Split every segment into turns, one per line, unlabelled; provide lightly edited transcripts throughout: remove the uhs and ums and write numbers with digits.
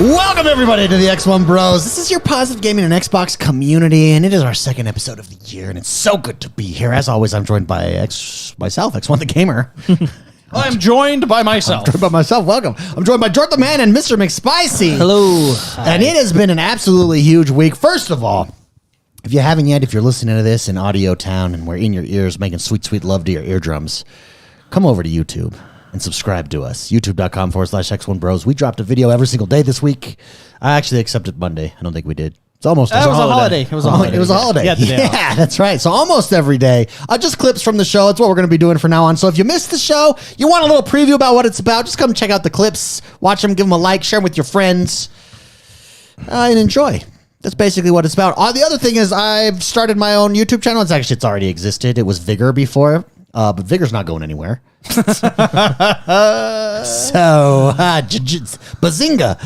Welcome everybody to the XoneBros. This is your positive gaming and Xbox community, and it is our second episode of the year, and it's so good to be here. As always, I'm joined by myself, X1 the Gamer.
I'm joined by myself.
Welcome. I'm joined by Jordan the Man and Mr. McSpicy.
Hello.
And it has been an absolutely huge week. First of all, if you haven't yet, if you're listening to this in Audio Town and we're in your ears making sweet, sweet love to your eardrums, come over to YouTube and subscribe to us. YouTube.com/X1Bros. We dropped a video every single day this week. I actually accepted Monday. I don't think we did. It's almost
It was a holiday. It was a holiday.
Yeah, that's right. So almost every day. Just clips from the show. That's what we're going to be doing from now on. So if you missed the show, you want a little preview about what it's about, just come check out the clips, watch them, give them a like, share them with your friends, and enjoy. That's basically what it's about. The other thing is I've started my own YouTube channel. It's already existed. It was Vigor before, but Vigor's not going anywhere. Bazinga.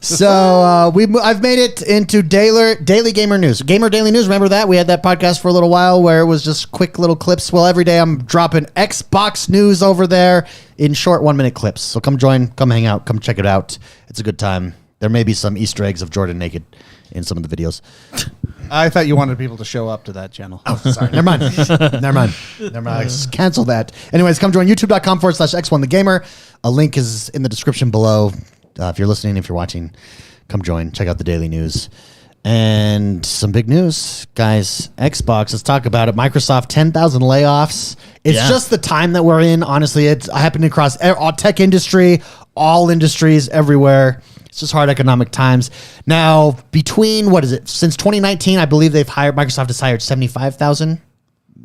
So I've made it into daily gamer news, gamer daily news. Remember that we had that podcast for a little while where it was just quick little clips. Well, every day I'm dropping Xbox news over there in short 1-minute clips. So come join, come hang out, come check it out. It's a good time. There may be some Easter eggs of Jordan naked in some of the videos.
I thought you wanted people to show up to that channel.
Oh, sorry. Never mind. Cancel that. Anyways, come join youtube.com/X1 the Gamer. A link is in the description below. If you're listening, if you're watching, come join. Check out the daily news. And some big news, guys. Xbox, let's talk about it. Microsoft, 10,000 layoffs. It's just the time that we're in. Honestly, it's happening across all tech industry, all industries, everywhere. It's just hard economic times. Now, between, since 2019, I believe Microsoft has hired 75,000.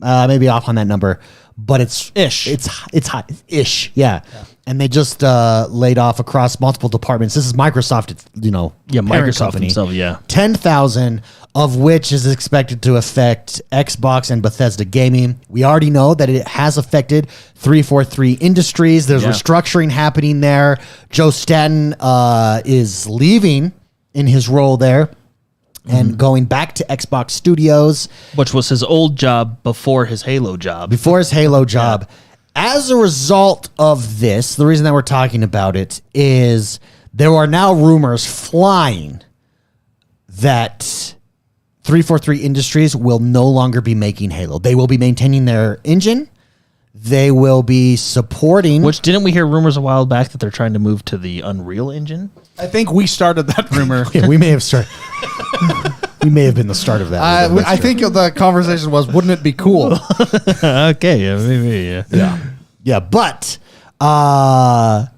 Maybe off on that number, but it's
ish.
It's high-ish, yeah. And they just laid off across multiple departments. This is Microsoft,
Microsoft themselves,
10,000 of which is expected to affect Xbox and Bethesda Gaming. We already know that it has affected 343 Industries. There's restructuring happening there. Joe Staten is leaving in his role there and going back to Xbox Studios.
Which was his old job before his Halo job.
As a result of this, the reason that we're talking about it is there are now rumors flying that 343 Industries will no longer be making Halo. They will be maintaining their engine. They will be supporting...
Which, didn't we hear rumors a while back that they're trying to move to the Unreal Engine?
I think we started that rumor.
Yeah, we may have started... We may have been the start of that.
I think the conversation was, wouldn't it be cool?
Okay, maybe,
Yeah, but a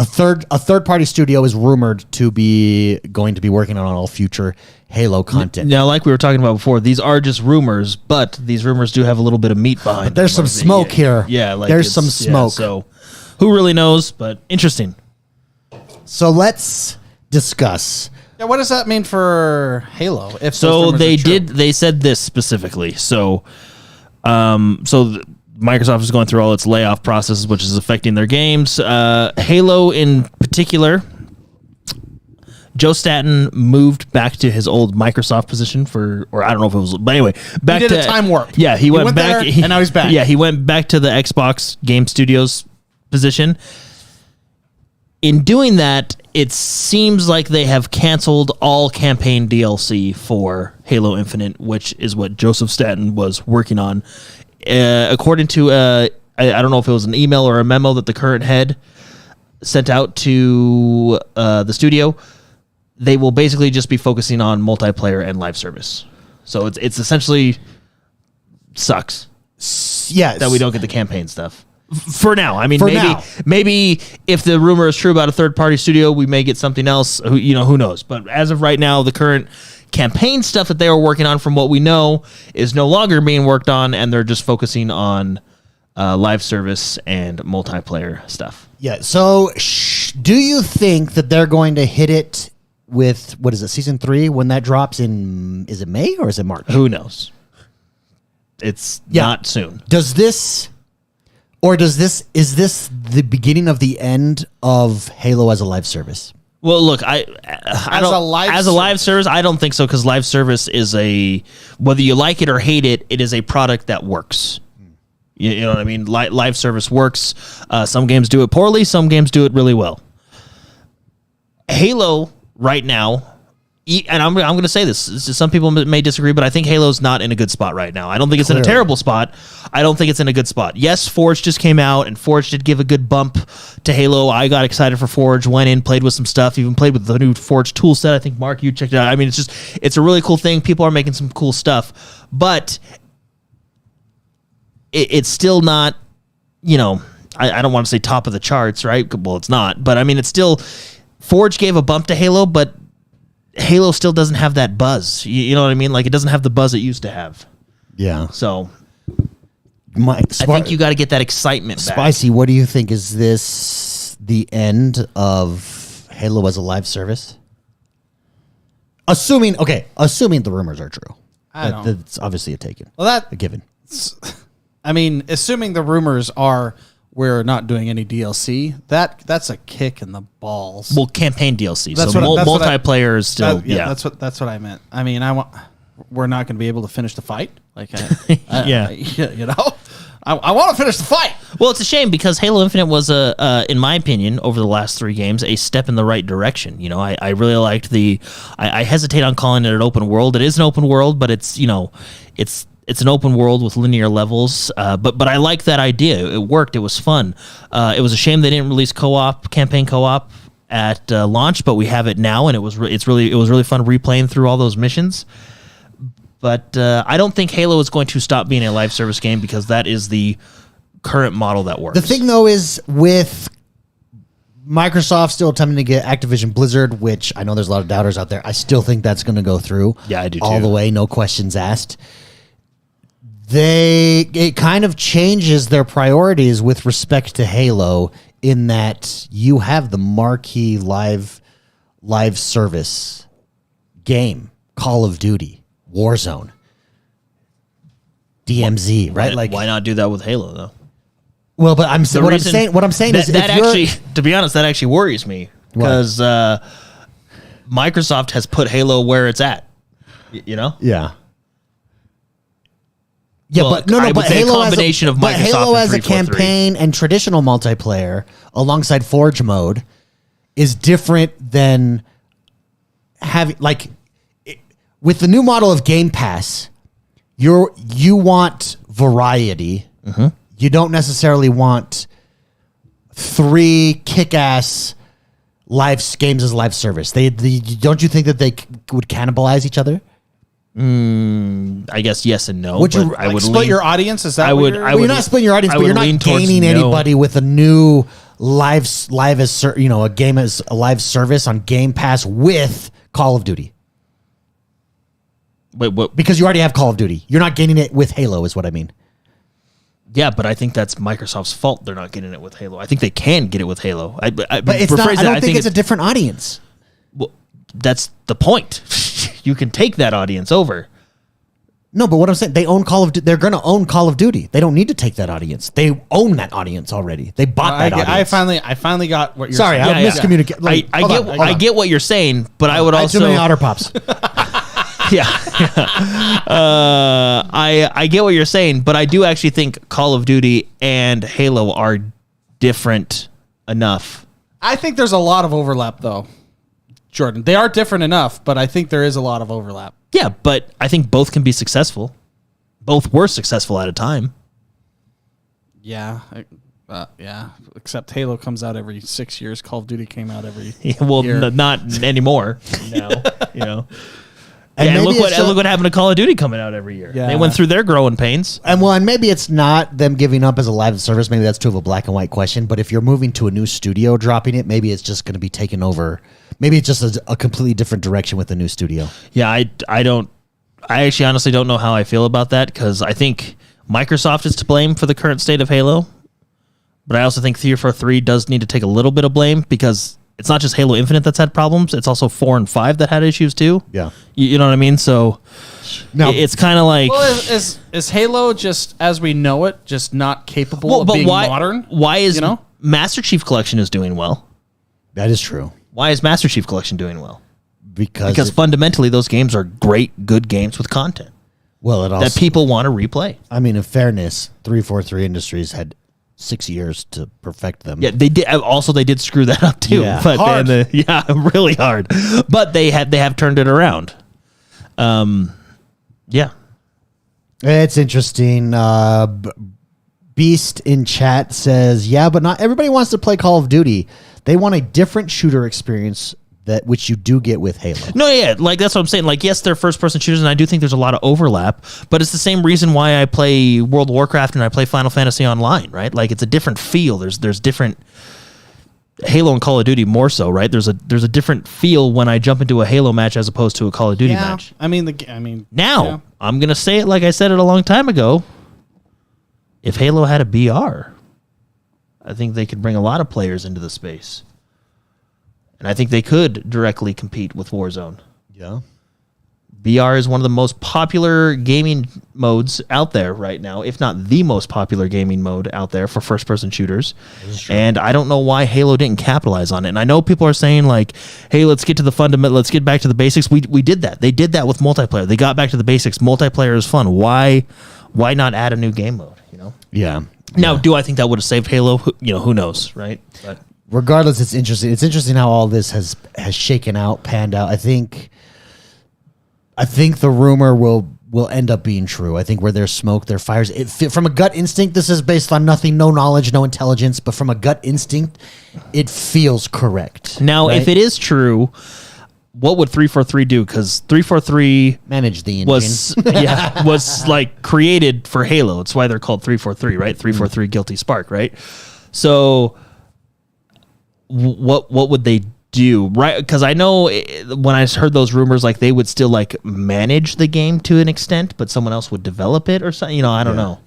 third party studio is rumored to be going to be working on all future Halo content.
Now, like we were talking about before, these are just rumors, but these rumors do have a little bit of meat behind them.
There's some smoke here.
Yeah,
there's some smoke.
So who really knows, but interesting.
So let's discuss.
Yeah, what does that mean for Halo? If
They said this specifically. So Microsoft is going through all its layoff processes, which is affecting their games. Halo in particular, Joe Staten moved back to his old Microsoft position or I don't know if it was, but anyway, back
he did a time warp.
Yeah, he went back,
there, and now he's back.
Yeah, he went back to the Xbox Game Studios position. In doing that, it seems like they have canceled all campaign DLC for Halo Infinite, which is what Joseph Staten was working on. According to, I don't know if it was an email or a memo that the current head sent out to the studio, they will basically just be focusing on multiplayer and live service. So it's essentially sucks.
Yes.
That we don't get the campaign stuff. For now. I mean, maybe if the rumor is true about a third-party studio, we may get something else. Who knows? But as of right now, the current campaign stuff that they were working on, from what we know, is no longer being worked on, and they're just focusing on live service and multiplayer stuff.
Yeah. So, do you think that they're going to hit it with season 3 when that drops in? Is it May or is it March?
Who knows? It's not soon.
Is this the beginning of the end of Halo as a live service?
Well, look, as a live service, I don't think so, because live service is whether you like it or hate it, it is a product that works. You know what I mean? Live service works. Some games do it poorly. Some games do it really well. Halo right now, and I'm going to say this, some people may disagree, but I think Halo's not in a good spot right now. I don't think it's in a terrible spot. I don't think it's in a good spot. Yes, Forge just came out, and Forge did give a good bump to Halo. I got excited for Forge, went in, played with some stuff, even played with the new Forge tool set. I think, Mark, you checked it out. I mean, it's a really cool thing. People are making some cool stuff, but it's still not, I don't want to say top of the charts, right? Well, it's not, but I mean, it's still, Forge gave a bump to Halo, but Halo still doesn't have that buzz. You know what I mean? Like, it doesn't have the buzz it used to have.
Yeah.
So, I think you got to get that excitement back.
Spicy, what do you think? Is this the end of Halo as a live service? Assuming the rumors are true. That's obviously a given.
I mean, assuming the rumors are we're not doing any DLC, that's a kick in the balls.
Well, campaign DLC.
That's
so
what
multiplayer is still.
That's what I meant. I mean, we're not going to be able to finish the fight. Like,
yeah,
I want to finish the fight.
Well, it's a shame because Halo Infinite was in my opinion, over the last 3 games, a step in the right direction. I really liked I hesitate on calling it an open world. It is an open world, but it's an open world with linear levels, but I like that idea. It worked. It was fun. It was a shame they didn't release campaign co-op at launch, but we have it now, and it was really fun replaying through all those missions. But I don't think Halo is going to stop being a live service game because that is the current model that works.
The thing, though, is with Microsoft still attempting to get Activision Blizzard, which I know there's a lot of doubters out there. I still think that's going to go through.
Yeah, I do too.
All the way, no questions asked. It kind of changes their priorities with respect to Halo in that you have the marquee live service game, Call of Duty, Warzone, DMZ, right?
Like, why not do that with Halo though?
Well, but I'm saying is
that actually, to be honest, that actually worries me because Microsoft has put Halo where it's at.
Yeah. Yeah,
well,
but Halo as a
and 343.
campaign and traditional multiplayer alongside Forge mode is different than having with the new model of Game Pass. You want variety.
Mm-hmm.
You don't necessarily want 3 kick-ass live games as live service. Don't you think that they would cannibalize each other?
I guess yes and no.
Would you split your audience? Is that
you're not splitting your audience, but you're not gaining anybody with a new a game as a live service on Game Pass with Call of Duty.
Wait, what?
Because you already have Call of Duty. You're not gaining it with Halo, is what I mean.
Yeah, but I think that's Microsoft's fault. They're not getting it with Halo. I think they can get it with Halo.
But it's not. I don't think it's a different audience.
Well, that's the point. You can take that audience over.
No, but what I'm saying, they own Call of Duty. They're going to own Call of Duty. They don't need to take that audience. They own that audience already. They bought that audience.
I finally got what you're
saying.
Sorry,
I miscommunicated.
I get what you're saying, but I would also...
too many Otter Pops.
Yeah. I get what you're saying, but I do actually think Call of Duty and Halo are different enough.
I think there's a lot of overlap, though, Jordan. They are different enough, but I think there is a lot of overlap.
Yeah, but I think both can be successful. Both were successful at a time.
Yeah. Yeah. Except Halo comes out every 6 years. Call of Duty came out every
year.
Not anymore. No, And look what happened to Call of Duty coming out every year. Yeah. They went through their growing pains.
And maybe it's not them giving up as a live service. Maybe that's too of a black and white question. But if you're moving to a new studio, dropping it, maybe it's just going to be taken over. Maybe it's just a completely different direction with the new studio.
Yeah, I actually honestly don't know how I feel about that because I think Microsoft is to blame for the current state of Halo. But I also think 343 does need to take a little bit of blame because it's not just Halo Infinite that's had problems. It's also 4 and 5 that had issues too.
Yeah.
You know what I mean? So it's kind of like...
Well, is Halo just, as we know it, just not capable of being modern?
Why is Master Chief Collection is doing well?
That is true.
Why is Master Chief Collection doing well?
Because
fundamentally those games are great, good games with content.
Well, that people
want to replay.
I mean, in fairness, 343 Industries had 6 years to perfect them.
Yeah, they did. Also, they did screw that up too.
Yeah.
But
Hard.
really hard. But they have turned it around. Yeah.
It's interesting. Beast in chat says, yeah, but not everybody wants to play Call of Duty. They want a different shooter experience that which you do get with Halo.
No, yeah, like that's what I'm saying. Like, yes, they're first-person shooters, and I do think there's a lot of overlap. But it's the same reason why I play World of Warcraft and I play Final Fantasy Online, right? Like, it's a different feel. There's different Halo and Call of Duty more so, right? There's a different feel when I jump into a Halo match as opposed to a Call of Duty match.
Now
Now, I'm gonna say it like I said it a long time ago. If Halo had a BR, I think they could bring a lot of players into the space. And I think they could directly compete with Warzone.
Yeah.
BR is one of the most popular gaming modes out there right now, if not the most popular gaming mode out there for first-person shooters. And I don't know why Halo didn't capitalize on it. And I know people are saying, like, hey, let's get to the fundamental, let's get back to the basics. We did that. They did that with multiplayer. They got back to the basics. Multiplayer is fun. Why not add a new game mode, you know?
Yeah.
Now, do I think that would have saved Halo? Who knows, right? But
Regardless, it's interesting. It's interesting how all this has shaken out, panned out. I think the rumor will end up being true. I think where there's smoke, there fires. From a gut instinct, this is based on nothing, no knowledge, no intelligence, but from a gut instinct, it feels correct.
now,
right?
if it is true, what would 343 do? Because 343
manage the engine.
was like created for Halo. It's why they're called 343, right? 343 Guilty Spark, right? So what would they do, right? Because I know when I heard those rumors, like they would still like manage the game to an extent, but someone else would develop it or something. I don't know.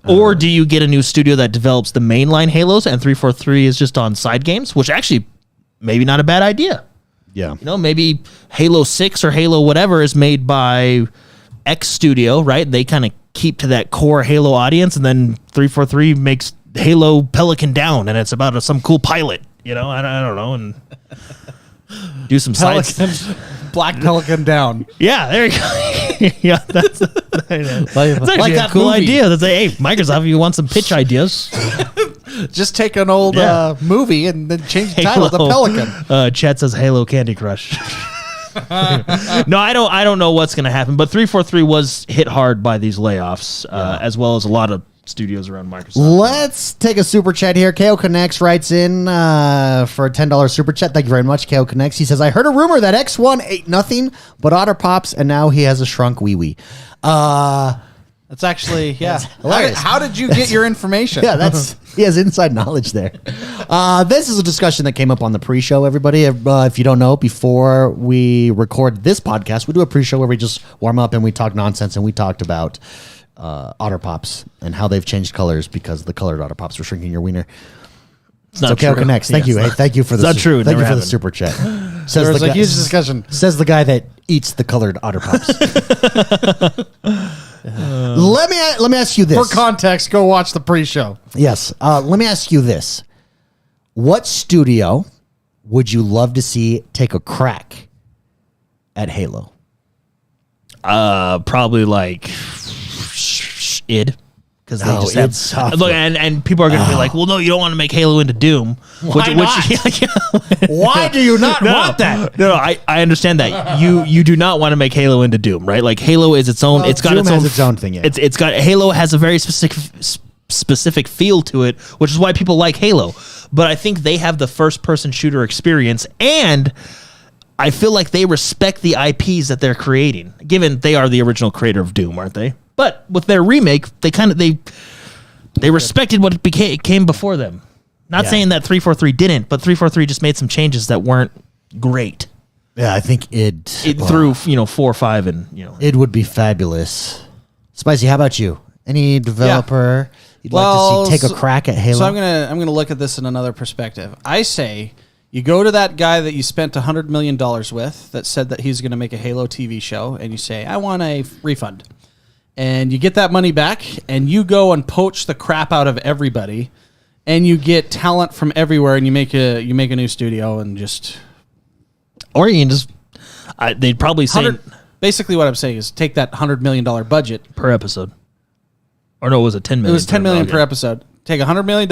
Or do you get a new studio that develops the mainline Halos and 343 is just on side games, which actually maybe not a bad idea.
Yeah.
Maybe Halo 6 or Halo whatever is made by X studio, right? They kind of keep to that core Halo audience, and then 343 makes Halo Pelican Down, and it's about some cool pilot. I don't know, and do some sides.
Black Pelican Down.
Yeah, there you go. Yeah, that's actually
like
a
that
cool
movie.
idea. That's hey, Microsoft, if you want some pitch ideas,
Just take an old movie and then change the title to
Halo.
Pelican.
Chat says Halo Candy Crush. No, I don't know what's going to happen, but 343 was hit hard by these layoffs, as well as a lot of studios around Microsoft.
Let's take a super chat here. KO Connects writes in for a $10 super chat. Thank you very much, KO Connects. He says, I heard a rumor that X1 ate nothing but Otter Pops, and now he has a shrunk wee-wee.
That's actually,
hilarious.
How did you get your information?
Yeah, he has inside knowledge there. This is a discussion that came up on the pre-show, everybody. If you don't know, before we record this podcast, we do a pre-show where we just warm up and we talk nonsense, and we talked about Otter Pops and how they've changed colors because the colored Otter Pops were shrinking your wiener.
It's not
KO
true.
Connects. Thank you. Hey, thank you for the
not true. It
Thank you
never
for the
happened.
super chat.
There was a huge discussion.
Says the guy that eats the colored Otter Pops. Let me ask you this.
For context, go watch the pre-show.
Yes. Let me ask you this. What studio would you love to see take a crack at Halo?
Probably like id. Because they just
it's
have
tough.
look, and people are going to be like, well, no, you don't want to make Halo into Doom.
Why not? Why do you not want that?
No, I understand that. You do not want to make Halo into Doom, right? Like Halo is its own.
Well,
it's got
Doom
its
has
own.
its own thing, yeah.
It's got Halo has a very specific feel to it, which is why people like Halo. But I think they have the first person shooter experience, and I feel like they respect the IPs that they're creating, given they are the original creator of Doom, aren't they? But with their remake, they respected what came before them. Not saying that 343 didn't, but 343 just made some changes that weren't great.
Yeah, I think
Through 4 or 5 and
it would be fabulous. Spicy, how about you? Any developer you'd like to see take a crack at Halo?
So I'm gonna look at this in another perspective. I say you go to that guy that you spent $100 million with that said that he's going to make a Halo TV show, and you say, I want a refund. And you get that money back, and you go and poach the crap out of everybody, and you get talent from everywhere, and you make a new studio, and just
or you can just they'd probably say
basically what I'm saying is take that $100 million budget
per episode, or no, it was a $10 million.
It was $10 million per episode. take $100 million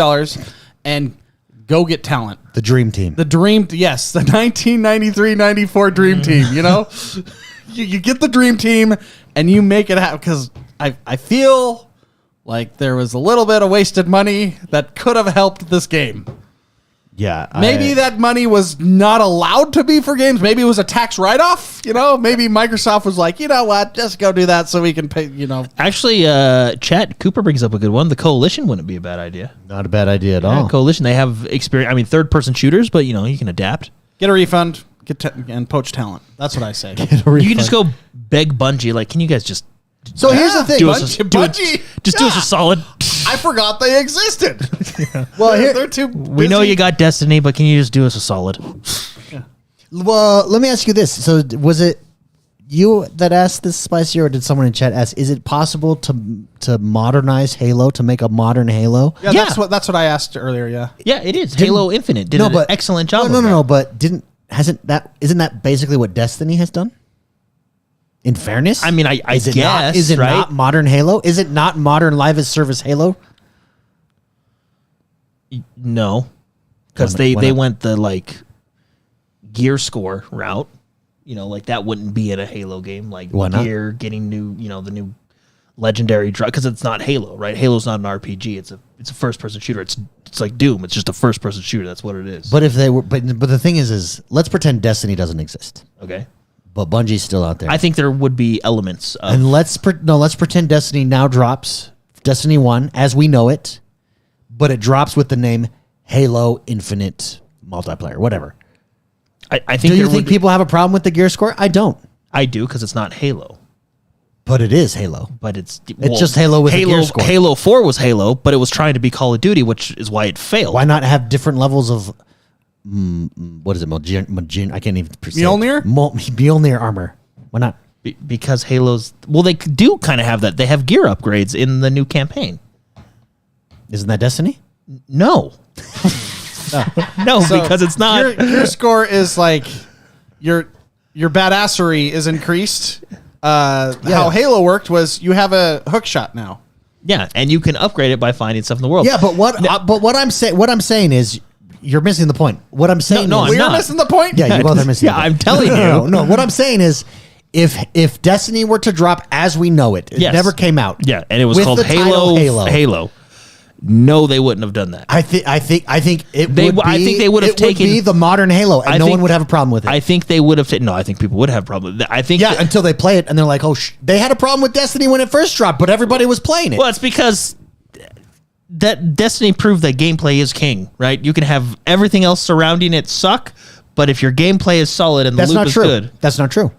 and go get talent.
The dream team.
The 1993-94 dream team, you know? you get the dream team and you make it happen, because I feel like there was a little bit of wasted money that could have helped this game.
Yeah.
Maybe that money was not allowed to be for games. Maybe it was a tax write-off, you know? Maybe Microsoft was like, you know what, just go do that so we can pay, you know.
Actually, Chat Cooper brings up a good one. The Coalition wouldn't be a bad idea.
Not a bad idea at all.
Coalition, they have experience. I mean, third-person shooters, but, you know, you can adapt.
Get a refund and poach talent. That's what I say.
You can just go beg Bungie, like, can you guys just...
So here's the thing.
Bungie.
Just do us a solid.
I forgot they existed.
Well,
they're too
We know you got Destiny, but can you just do us a solid?
Well, let me ask you this. So was it you that asked this, Spicy, or did someone in chat ask, is it possible to modernize Halo, to make a modern Halo?
Yeah,
Yeah.
that's what I asked earlier, yeah.
Yeah, it is. Halo Infinite did an excellent job.
No, but isn't that basically what Destiny has done? In fairness,
I mean, I guess,
is it
right?
not modern Halo? Is it not modern live as service Halo?
No, because
Why
they
not?
went the like gear score route. You know, like that wouldn't be in a Halo game. Like
Why not?
gear, getting new, you know, the new legendary drug, because it's not Halo, right? Halo's not an RPG. It's a first person shooter. It's like Doom. It's just a first person shooter. That's what it is.
But if they were, but the thing is let's pretend Destiny doesn't exist,
okay,
but Bungie's still out there.
I think there would be elements of
And let's pretend Destiny now drops Destiny 1 as we know it, but it drops with the name Halo Infinite multiplayer, whatever.
I think.
Do you think people have a problem with the gear score? I don't.
I do, because it's not Halo.
But it is Halo.
But it's
just Halo with a gear score.
Halo 4 was Halo, but it was trying to be Call of Duty, which is why it failed.
Why not have different levels of what is it? I can't even say it.
Mjolnir?
Mjolnir armor. Why not?
Because Halo's... Well, they do kind of have that. They have gear upgrades in the new campaign.
Isn't that Destiny?
No. No,
So
because it's not...
Your score is like your badassery is increased. How Halo worked was you have a hook shot now.
Yeah, and you can upgrade it by finding stuff in the world.
Yeah, but what I'm saying is you're missing the point. What I'm saying
No,
is
I'm
We're
not.
missing the point?
Yeah, you both are missing.
Yeah,
the point.
I'm telling you.
No, what I'm saying is if Destiny were to drop as we know it, it
Yes.
never came out.
Yeah, and it was
with
called
the title
Halo. No, they wouldn't have done that.
I think it
They-
would be,
I think they would have
it would
taken-
be the modern Halo, and no one would have a problem with it.
I think they would have taken... No, I think people would have a problem with it. I think...
Yeah, until they play it and they're like, oh, they had a problem with Destiny when it first dropped, but everybody was playing it.
Well, it's because that Destiny proved that gameplay is king, right? You can have everything else surrounding it suck, but if your gameplay is solid and the
That's
loop
not
is
true.
good...
That's not true.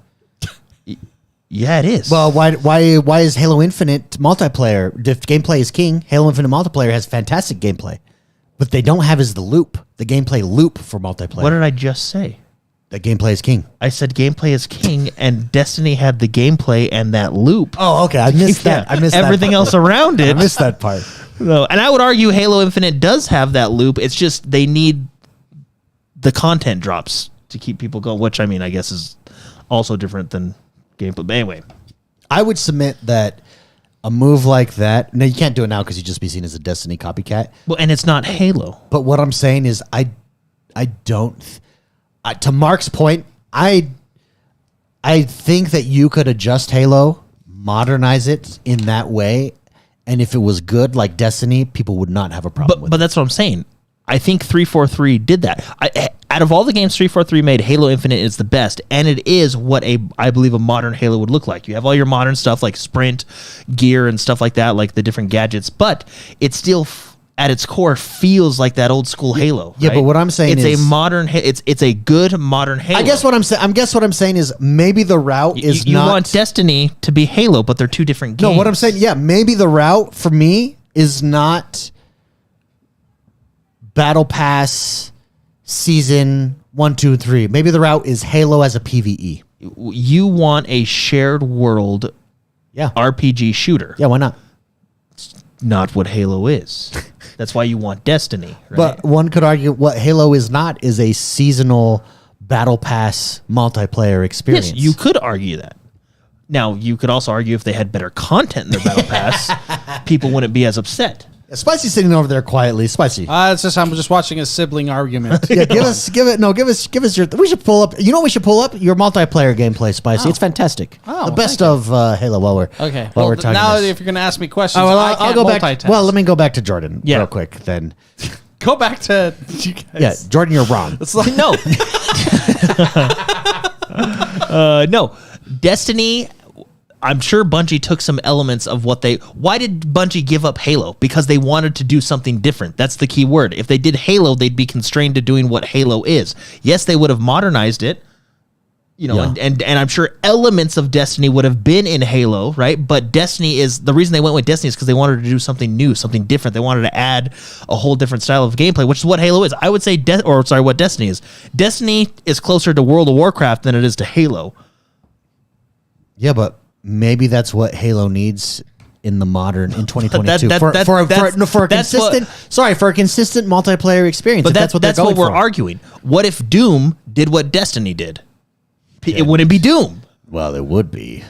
Yeah, it is.
Well, why is Halo Infinite multiplayer? If gameplay is king, Halo Infinite multiplayer has fantastic gameplay. What they don't have is the gameplay loop for multiplayer.
what did I just say?
The gameplay is king.
I said gameplay is king, and Destiny had the gameplay and that loop.
Oh, okay. I missed that. I missed
everything
that part.
else around
I
it.
missed that part.
No, and I would argue Halo Infinite does have that loop. It's just they need the content drops to keep people going, which I mean, I guess is also different than gameplay. But anyway,
I would submit that a move like that. No, you can't do it now because you'd just be seen as a Destiny copycat.
well, and it's not Halo.
But what I'm saying is, I don't. To Mark's point, I think that you could adjust Halo, modernize it in that way, and if it was good like Destiny, people would not have a problem with
But
it.
that's what I'm saying. I think 343 did that. Out of all the games 343 made, Halo Infinite is the best, and it is what I believe a modern Halo would look like. You have all your modern stuff like sprint, gear, and stuff like that, like the different gadgets, but it still, at its core, feels like that old school Halo.
Yeah,
right?
but what I'm saying
it's
is-
a modern. It's a good modern Halo.
I guess what I'm saying. What I'm saying is maybe the route is
you
not.
want Destiny to be Halo, but they're two different games.
No, what I'm saying, yeah, maybe the route for me is not Battle Pass Season 1, 2, 3. Maybe the route is Halo as a PvE.
You want a shared world
Yeah.
RPG shooter.
Yeah, why not?
Not what Halo is. That's why you want Destiny. Right?
But one could argue what Halo is not is a seasonal Battle Pass multiplayer experience.
yes, you could argue that. Now, you could also argue if they had better content in their Battle Pass, people wouldn't be as upset.
Spicy's sitting over there quietly. Spicy.
It's just I'm just watching a sibling argument.
Yeah, give us your. We should pull up. You know what we should pull up? Your multiplayer gameplay, Spicy. It's fantastic.
Oh,
the best
thank
of Halo. While we're
Okay.
While
Well,
we're talking
now
this.
if you're going to ask me questions,
Oh, well,
I can't
I'll go back.
multitask.
Well, let me go back to Jordan real quick. Then,
Go back to you guys.
yeah, Jordan, you're wrong.
It's like,
No. No. Destiny, I'm sure Bungie took some elements of what they... Why did Bungie give up Halo? Because they wanted to do something different. That's the key word. If they did Halo, they'd be constrained to doing what Halo is. Yes, they would have modernized it, you know,
Yeah.
and I'm sure elements of Destiny would have been in Halo, right? But Destiny is... The reason they went with Destiny is because they wanted to do something new, something different. They wanted to add a whole different style of gameplay, which is what Halo is. I would say... what Destiny is. Destiny is closer to World of Warcraft than it is to Halo.
Yeah, but maybe that's what Halo needs in the modern in 2022
That-
for a
that's
consistent.
what-
For a consistent multiplayer experience.
But
if
that's what
they're going
we're
for.
arguing. What if Doom did what Destiny did? It wouldn't be Doom.
Well, it would be,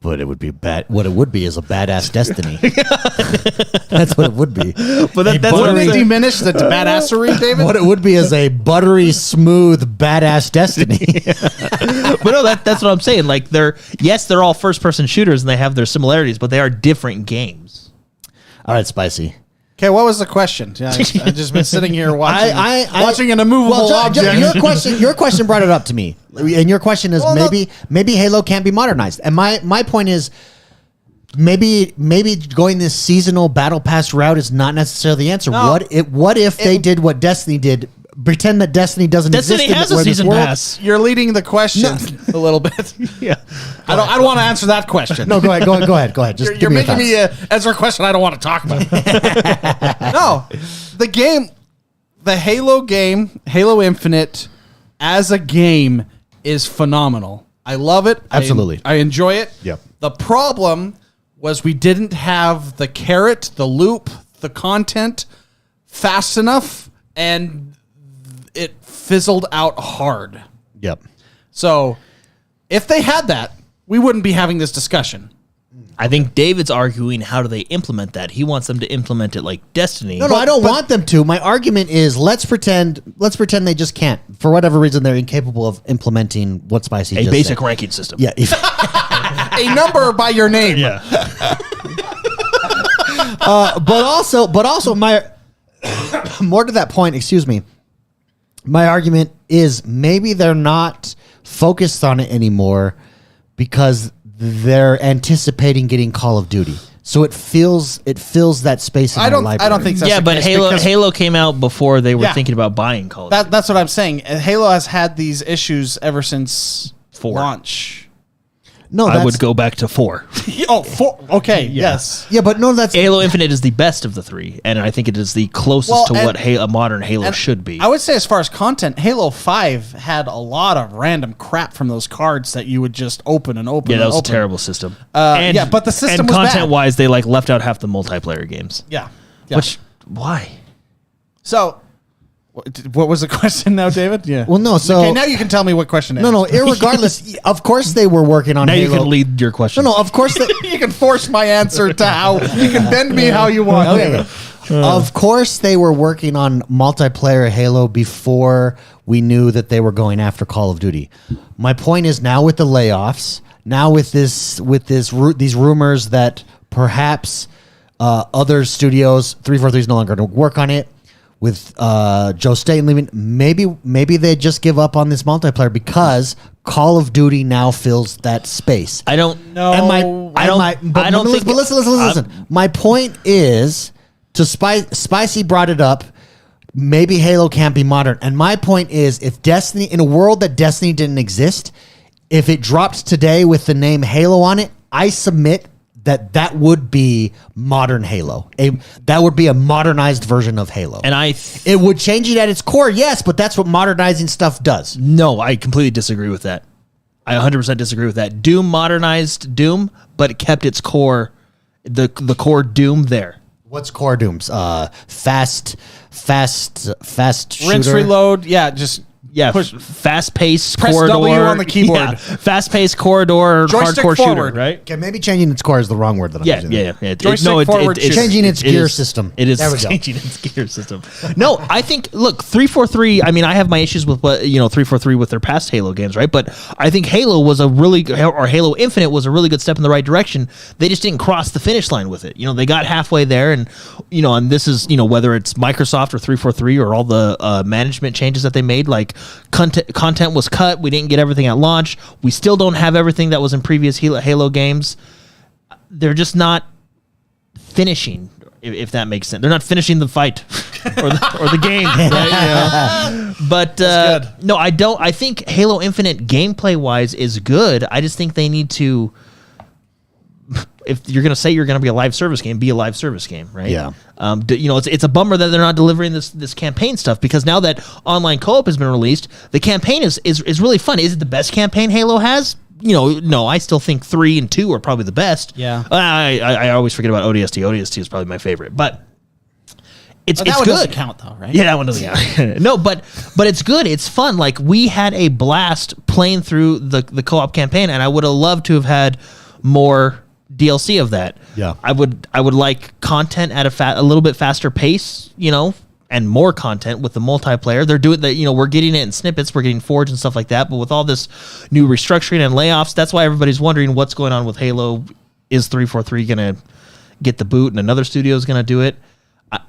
but it would be bad. What it would be is a badass Destiny. That's what it would be.
But that's what I'm
wouldn't it
saying.
diminish the badassery, David?
What it would be is a buttery smooth badass Destiny.
But no, that's what I'm saying. Like they're all first person shooters and they have their similarities, but they are different games.
All right, Spicy.
Okay, what was the question? Yeah, I've just been sitting here watching,
I-
watching an immovable
Well,
object.
your question brought it up to me, and your question is
Well, no.
maybe Halo can't be modernized, and my point is maybe going this seasonal battle pass route is not necessarily the answer.
No.
What if they did what Destiny did? Pretend that Destiny doesn't
Destiny
exist.
has
in
a
this
season
world.
pass.
You're leading the question a little bit.
Yeah.
I don't want to answer that question.
No, go ahead. Just
You're
give me
making me answer a question I don't want to talk about. No, the Halo game, Halo Infinite, as a game is phenomenal. I love it.
Absolutely.
I enjoy it.
Yep.
The problem was we didn't have the carrot, the loop, the content fast enough, and it fizzled out hard.
Yep.
So if they had that, we wouldn't be having this discussion.
I think David's arguing how do they implement that? He wants them to implement it like Destiny.
No, I don't want them to. My argument is let's pretend they just can't. For whatever reason, they're incapable of implementing what Spicy
A
just
basic
said.
ranking system.
Yeah.
A number by your name.
Yeah.
but also my more to that point, excuse me. My argument is maybe they're not focused on it anymore because they're anticipating getting Call of Duty. So it fills that space in
I
their
don't
library.
think that's
Yeah,
the
but
case
Halo
because
Halo came out before they were
Yeah.
thinking about buying Call of Duty.
that's what I'm saying. Halo has had these issues ever since
4.
launch.
No,
I
that's,
would go back to 4.
Oh, 4. Okay, yes.
Yeah, but no, that's
Halo Infinite is the best of the 3, and I think it is the closest
Well,
to
and-
what a modern Halo
And
should be.
I would say as far as content, Halo 5 had a lot of random crap from those cards that you would just open and open
Yeah, that
and
was
open.
a terrible system.
yeah, but the system
and
was bad.
content-wise, they like left out half the multiplayer games.
Yeah.
Which why?
So, what was the question now, David? Yeah.
well, no. So
Okay, now you can tell me what question it is.
no. Irregardless, of course they were working on
Now
Halo.
you can lead your question.
No, of course.
You can force my answer to how you can bend me how you want.
Okay. Of course, they were working on multiplayer Halo before we knew that they were going after Call of Duty. My point is now with the layoffs, now with these rumors that perhaps other studios, 343 is no longer going to work on it. With Joe Staten leaving, maybe they just give up on this multiplayer because Call of Duty now fills that space.
I don't
No.
And
I don't think-
But listen. My point is, Spicy brought it up. Maybe Halo can't be modern, and my point is, if Destiny, in a world that Destiny didn't exist, if it dropped today with the name Halo on it, I submit that would be modern Halo. That would be a modernized version of Halo.
and
It would change it at its core, yes, but that's what modernizing stuff does.
no, I completely disagree with that. I 100% disagree with that. Doom modernized Doom, but it kept its core, the core Doom there.
What's core Dooms? Fast
Rinse,
shooter.
reload. Yeah, just
Yeah,
Push-
fast-paced
Press
corridor
W on the keyboard.
Yeah, fast-paced corridor,
Joystick
hardcore
forward.
shooter, right?
Okay, maybe changing its core is the wrong word that I'm using.
Yeah.
Joystick forward
it's
shooter.
Changing its
it
gear
is-
system.
It is
There we go.
changing its gear system. No, I think 343. I mean, I have my issues with what 343 with their past Halo games, right? But I think Halo Halo Infinite was a really good step in the right direction. They just didn't cross the finish line with it. They got halfway there, and and this is whether it's Microsoft or 343 or all the management changes that they made, like content was cut. We didn't get everything at launch. We still don't have everything that was in previous Halo games. They're just not finishing, if that makes sense. They're not finishing the fight or the game. Right? But no, I don't. I think Halo Infinite gameplay wise is good. I just think they need to. If you're going to say you're going to be a live service game, be a live service game, right?
Yeah.
It's a bummer that they're not delivering this campaign stuff, because now that online co-op has been released, the campaign is really fun. Is it the best campaign Halo has? No, I still think 3 and 2 are probably the best.
Yeah.
I always forget about ODST. ODST is probably my favorite, but it's
That one
good.
doesn't count though, right?
Yeah, that one doesn't count. No, but it's good. It's fun. Like, we had a blast playing through the co-op campaign, and I would have loved to have had more DLC of that.
Yeah.
I would like content at a little bit faster pace, and more content with the multiplayer. They're doing that, we're getting it in snippets, we're getting Forge and stuff like that, but with all this new restructuring and layoffs, that's why everybody's wondering what's going on with Halo. Is 343 going to get the boot and another studio is going to do it?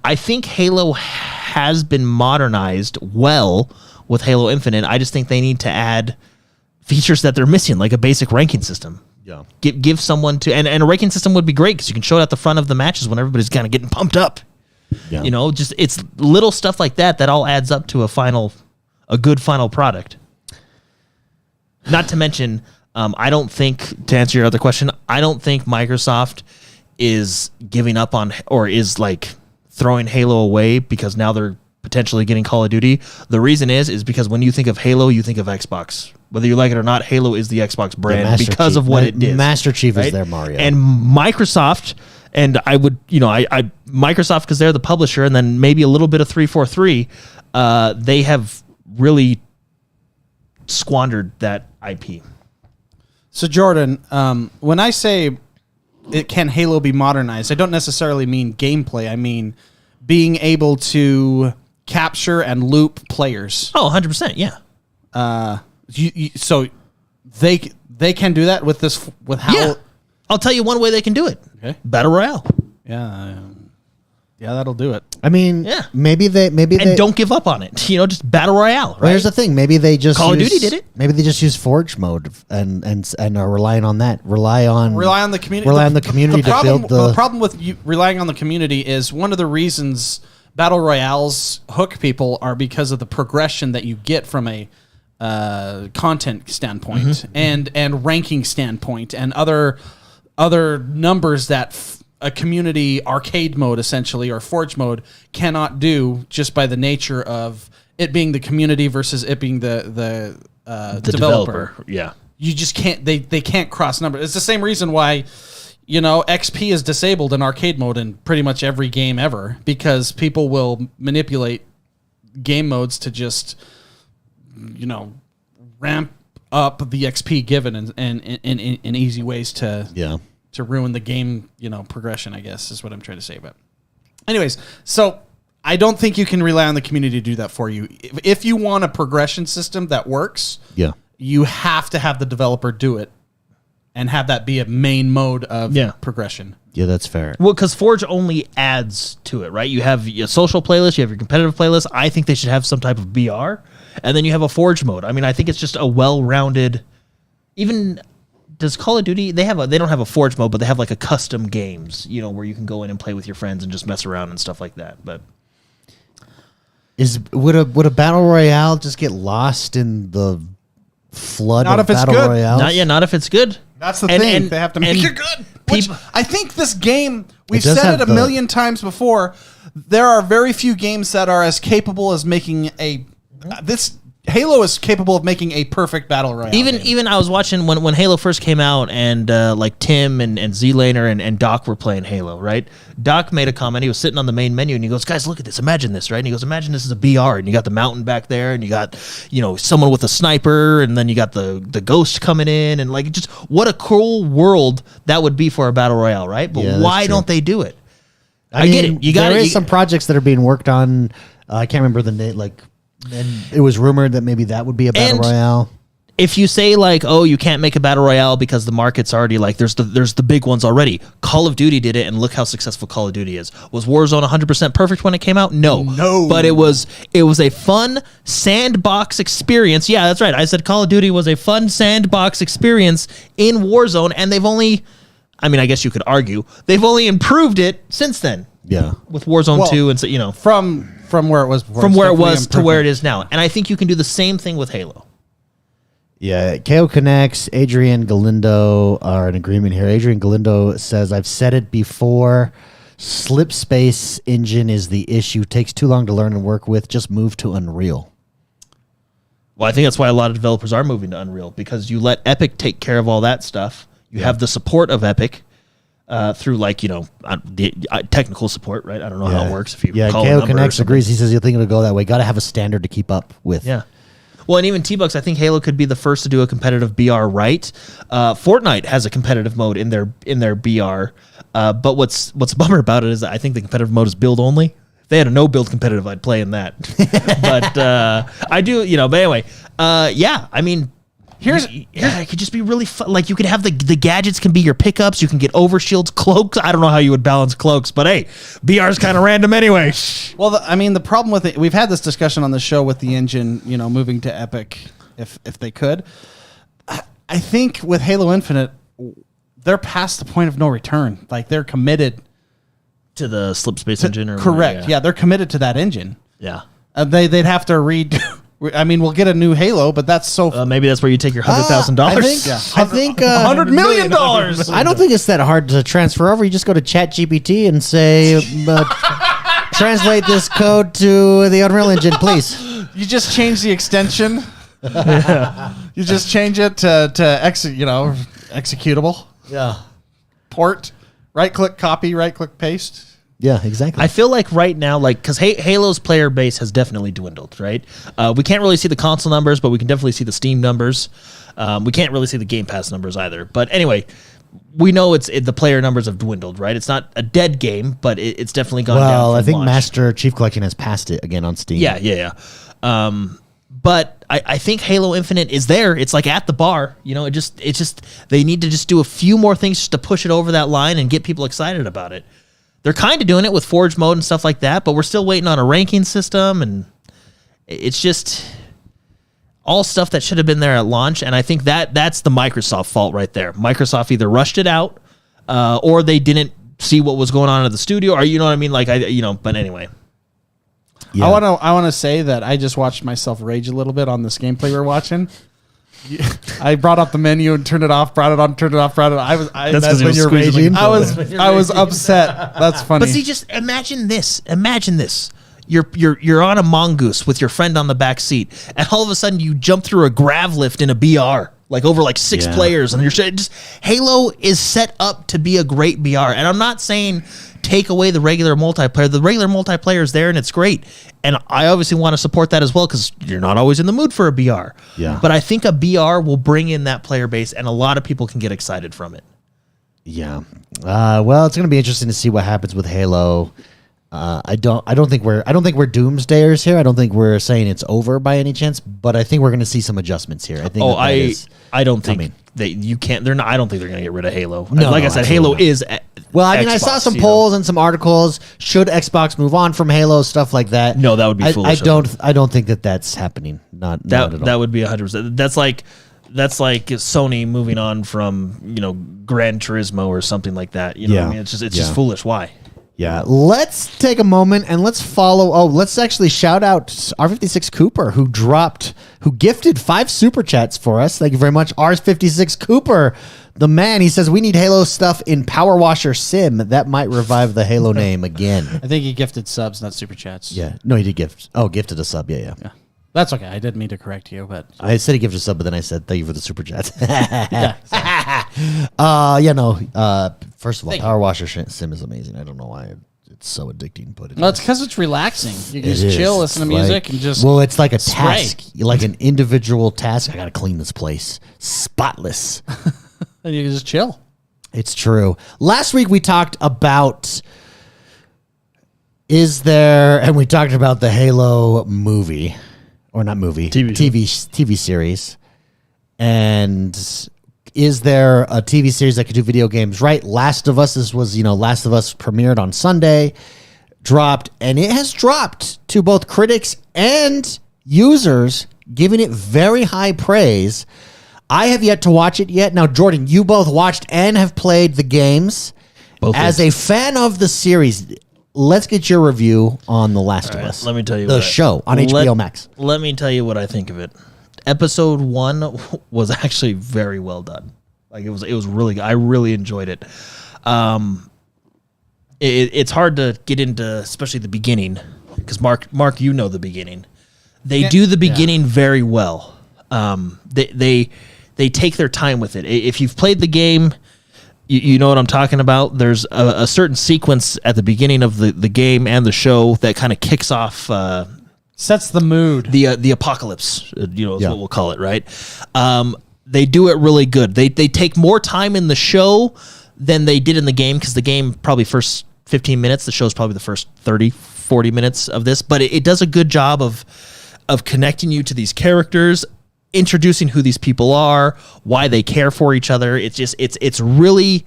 I think Halo has been modernized well with Halo Infinite. I just think they need to add features that they're missing, like a basic ranking system.
Yeah.
Give someone to, and a ranking system would be great, because you can show it at the front of the matches when everybody's kind of getting pumped up.
Yeah.
Just it's little stuff like that all adds up to a good final product. Not to mention, I don't think, to answer your other question, I don't think Microsoft is giving up on, or is like throwing Halo away because now they're potentially getting Call of Duty. The reason is because when you think of Halo, you think of Xbox. Whether you like it or not, Halo is the Xbox brand because of what it did.
Master Chief
right?
is there, Mario.
And Microsoft, and I would, Microsoft, because they're the publisher, and then maybe a little bit of 343, they have really squandered that IP.
So Jordan, when I say can Halo be modernized, I don't necessarily mean gameplay. I mean being able to capture and loop players.
Oh, 100%, yeah.
So they can do that with this, with how.
Yeah. I'll tell you one way they can do it.
Okay.
Battle Royale.
Yeah, that'll do it.
I mean,
Yeah.
maybe they
And don't give up on it. Just Battle Royale, right?
Well, here's the thing. Maybe they just
Call of Duty did it.
Maybe they just use Forge mode and are relying on that. Rely on
the community.
Rely on the community to build
the problem with you relying on the community is one of the reasons battle royales hook people are because of the progression that you get from a content standpoint and ranking standpoint and other numbers that a community arcade mode essentially or Forge mode cannot do just by the nature of it being the community versus it being the developer.
Yeah.
You just can't. They can't cross numbers. It's the same reason why, XP is disabled in arcade mode in pretty much every game ever, because people will manipulate game modes to just, ramp up the XP given and in easy ways to ruin the game, progression, I guess is what I'm trying to say. But anyways, so I don't think you can rely on the community to do that for you. If you want a progression system that works, you have to have the developer do it and have that be a main mode of progression.
Yeah, that's fair.
Well, because Forge only adds to it, right? You have your social playlist, you have your competitive playlist. I think they should have some type of BR, and then you have a Forge mode. I mean, I think it's just a well-rounded. Even does Call of Duty? They don't have a Forge mode, but they have like a custom games, where you can go in and play with your friends and just mess around and stuff like that. But
would a battle royale just get lost in the flood
Not
of
if it's
battle
good.
royales?
not if it's good.
That's the thing. They have to make it good. Which I think this game, we've said it a million times before, there are very few games that are as capable as making Halo is capable of making a perfect battle royale.
Even I was watching when Halo first came out, and like Tim and Z-Laner and Doc were playing Halo, right? Doc made a comment. He was sitting on the main menu and he goes, "Guys, look at this. Imagine this, right?" And he goes, "Imagine this is a BR, and you got the mountain back there, and you got someone with a sniper, and then you got the ghost coming in, and like just what a cool world that would be for a battle royale, right? But why don't they do it? I get it.
There is some projects that are being worked on. I can't remember the name. And it was rumored that maybe that would be a battle royale.
If you say like, oh, you can't make a battle royale because the market's already like, there's the big ones already. Call of Duty did it, and look how successful Call of Duty is. Was Warzone 100% perfect when it came out? No. But it was a fun sandbox experience. Yeah, that's right. I said Call of Duty was a fun sandbox experience in Warzone, and they've only, I mean, I guess you could argue, they've only improved it since then.
Yeah.
With Warzone 2 and so,
from where it was before.
From where it was to where it is now. And I think you can do the same thing with Halo.
Yeah, KO Connects, Adrian Galindo are in agreement here. Adrian Galindo says, "I've said it before, Slipspace engine is the issue. Takes too long to learn and work with. Just move to Unreal."
Well, I think that's why a lot of developers are moving to Unreal, because you let Epic take care of all that stuff. You have the support of Epic. Through the technical support, right? I don't know how it works. If you call
KO Connects agrees. He says, "You think it'll go that way? Got to have a standard to keep up with."
Yeah. Well, and even T-Bucks, I think Halo could be the first to do a competitive BR right. Fortnite has a competitive mode in their BR, but what's a bummer about it is that I think the competitive mode is build only. If they had a no build competitive, I'd play in that. But I do, But anyway, I mean. It could just be really fun. Like, you could have the gadgets can be your pickups. You can get overshields, cloaks. I don't know how you would balance cloaks, but hey, BR's kind of random anyway.
Well, the problem with it, we've had this discussion on the show with the engine, moving to Epic if they could. I think with Halo Infinite, they're past the point of no return. Like, they're committed
to the Slipspace engine. Or
correct. Yeah, they're committed to that engine.
Yeah.
They'd have to read. I mean, we'll get a new Halo, but that's so.
Maybe that's where you take your $100,000.
I think
$100 million.
I don't think it's that hard to transfer over. You just go to ChatGPT and say, translate this code to the Unreal Engine, please.
You just change the extension. You just change it to executable.
Yeah. Port.
Right click copy. Right click paste.
Yeah, exactly.
I feel like right now, because Halo's player base has definitely dwindled, right? We can't really see the console numbers, but we can definitely see the Steam numbers. We can't really see the Game Pass numbers either. But anyway, we know the player numbers have dwindled, right? It's not a dead game, but it's definitely gone down.
Well, I think
launch.
Master Chief Collection has passed it again on Steam.
Yeah. But I think Halo Infinite is there. It's like at the bar. It's just they need to just do a few more things just to push it over that line and get people excited about it. They're kind of doing it with Forge mode and stuff like that, but we're still waiting on a ranking system, and it's just all stuff that should have been there at launch. And I think that's the Microsoft fault right there. Microsoft either rushed it out, or they didn't see what was going on at the studio, or you know what I mean? But anyway.
Yeah. I want to say that I just watched myself rage a little bit on this gameplay we're watching. I brought up the menu and turned it off, brought it on, turned it off, brought it on.
That's when you're raging.
I was upset. That's funny.
But see, just imagine this. You're on a mongoose with your friend on the back seat, and all of a sudden you jump through a grav lift in a BR, like over like 6 players, and you're just Halo is set up to be a great BR. And I'm not saying take away the regular multiplayer. The regular multiplayer is there and it's great. And I obviously want to support that as well, because you're not always in the mood for a BR.
Yeah.
But I think a BR will bring in that player base, and a lot of people can get excited from it.
Yeah. Well, it's going to be interesting to see what happens with Halo. I don't think we're doomsdayers here. I don't think we're saying it's over by any chance, but I think we're going to see some adjustments here. I think.
I don't think you can't. They're not. I don't think they're going to get rid of Halo.
No,
like I said, Halo is.
Well, I mean, Xbox, I saw some polls and some articles. Should Xbox move on from Halo? Stuff like that.
No, that would be foolish.
I don't think that's happening. Not at all.
That would be 100%. That's like Sony moving on from Gran Turismo or something like that. What I mean? It's just foolish. Why?
Yeah, let's take a moment and let's follow. Oh, let's actually shout out R56 Cooper, who gifted 5 super chats for us. Thank you very much, R56 Cooper, the man. He says we need Halo stuff in Power Washer Sim. That might revive the Halo name again.
I think he gifted subs, not super chats.
Yeah, no, he did gifted a sub. Yeah.
That's okay. I didn't mean to correct you, but
I said he gives a sub, but then I said thank you for the super chat.
yeah.
First of all, Power Washer Sim is amazing. I don't know why it's so addicting, but
Well, it's because it's relaxing. You can
it
just
is.
chill, listen to
It's
music,
like-
and just
well, it's like a
spray.
task, like an individual task. I gotta clean this place spotless.
and you can just chill.
It's true. Last week we talked about and we talked about the Halo movie, or not movie, TV series. And is there a TV series that could do video games right? Last of Us Last of Us premiered on Sunday, dropped, and it has dropped to both critics and users, giving it very high praise. I have yet to watch it yet. Now, Jordan, you both watched and have played the games.
Both
As a fan of the series, let's get your review on The Last of Us.
Let me tell you
the show on HBO Max.
Let me tell you what I think of it. Episode 1 was actually very well done. Like it was really good. I really enjoyed it. It's hard to get into, especially the beginning, because Mark, you know the beginning. They do the beginning very well. They take their time with it. If you've played the game, you know what I'm talking about. There's a certain sequence at the beginning of the game and the show that kind of kicks off
Sets the mood.
the apocalypse. Is what we'll call it, right? They do it really good. They take more time in the show than they did in the game, because the game probably first 15 minutes. The show's probably the first 30, 40 minutes of this. But it does a good job of connecting you to these characters, introducing who these people are, why they care for each other. It's really,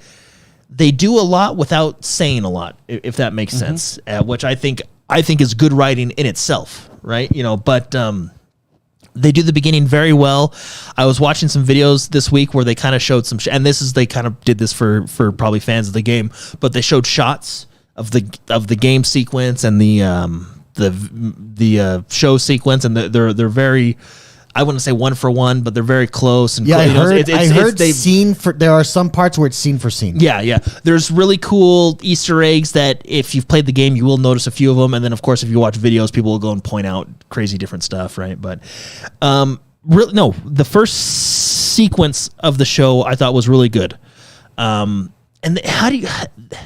they do a lot without saying a lot, if that makes sense, which I think is good writing in itself, right? But they do the beginning very well. I was watching some videos this week where they kind of showed some, and they kind of did this for probably fans of the game, but they showed shots of the game sequence and the show sequence, and they're very, I wouldn't say one for one, but they're very close. And
Yeah, I heard.
they
there are some parts where it's scene for scene.
Yeah. There's really cool Easter eggs that if you've played the game, you will notice a few of them. And then, of course, if you watch videos, people will go and point out crazy different stuff, right? But really, no, the first sequence of the show I thought was really good.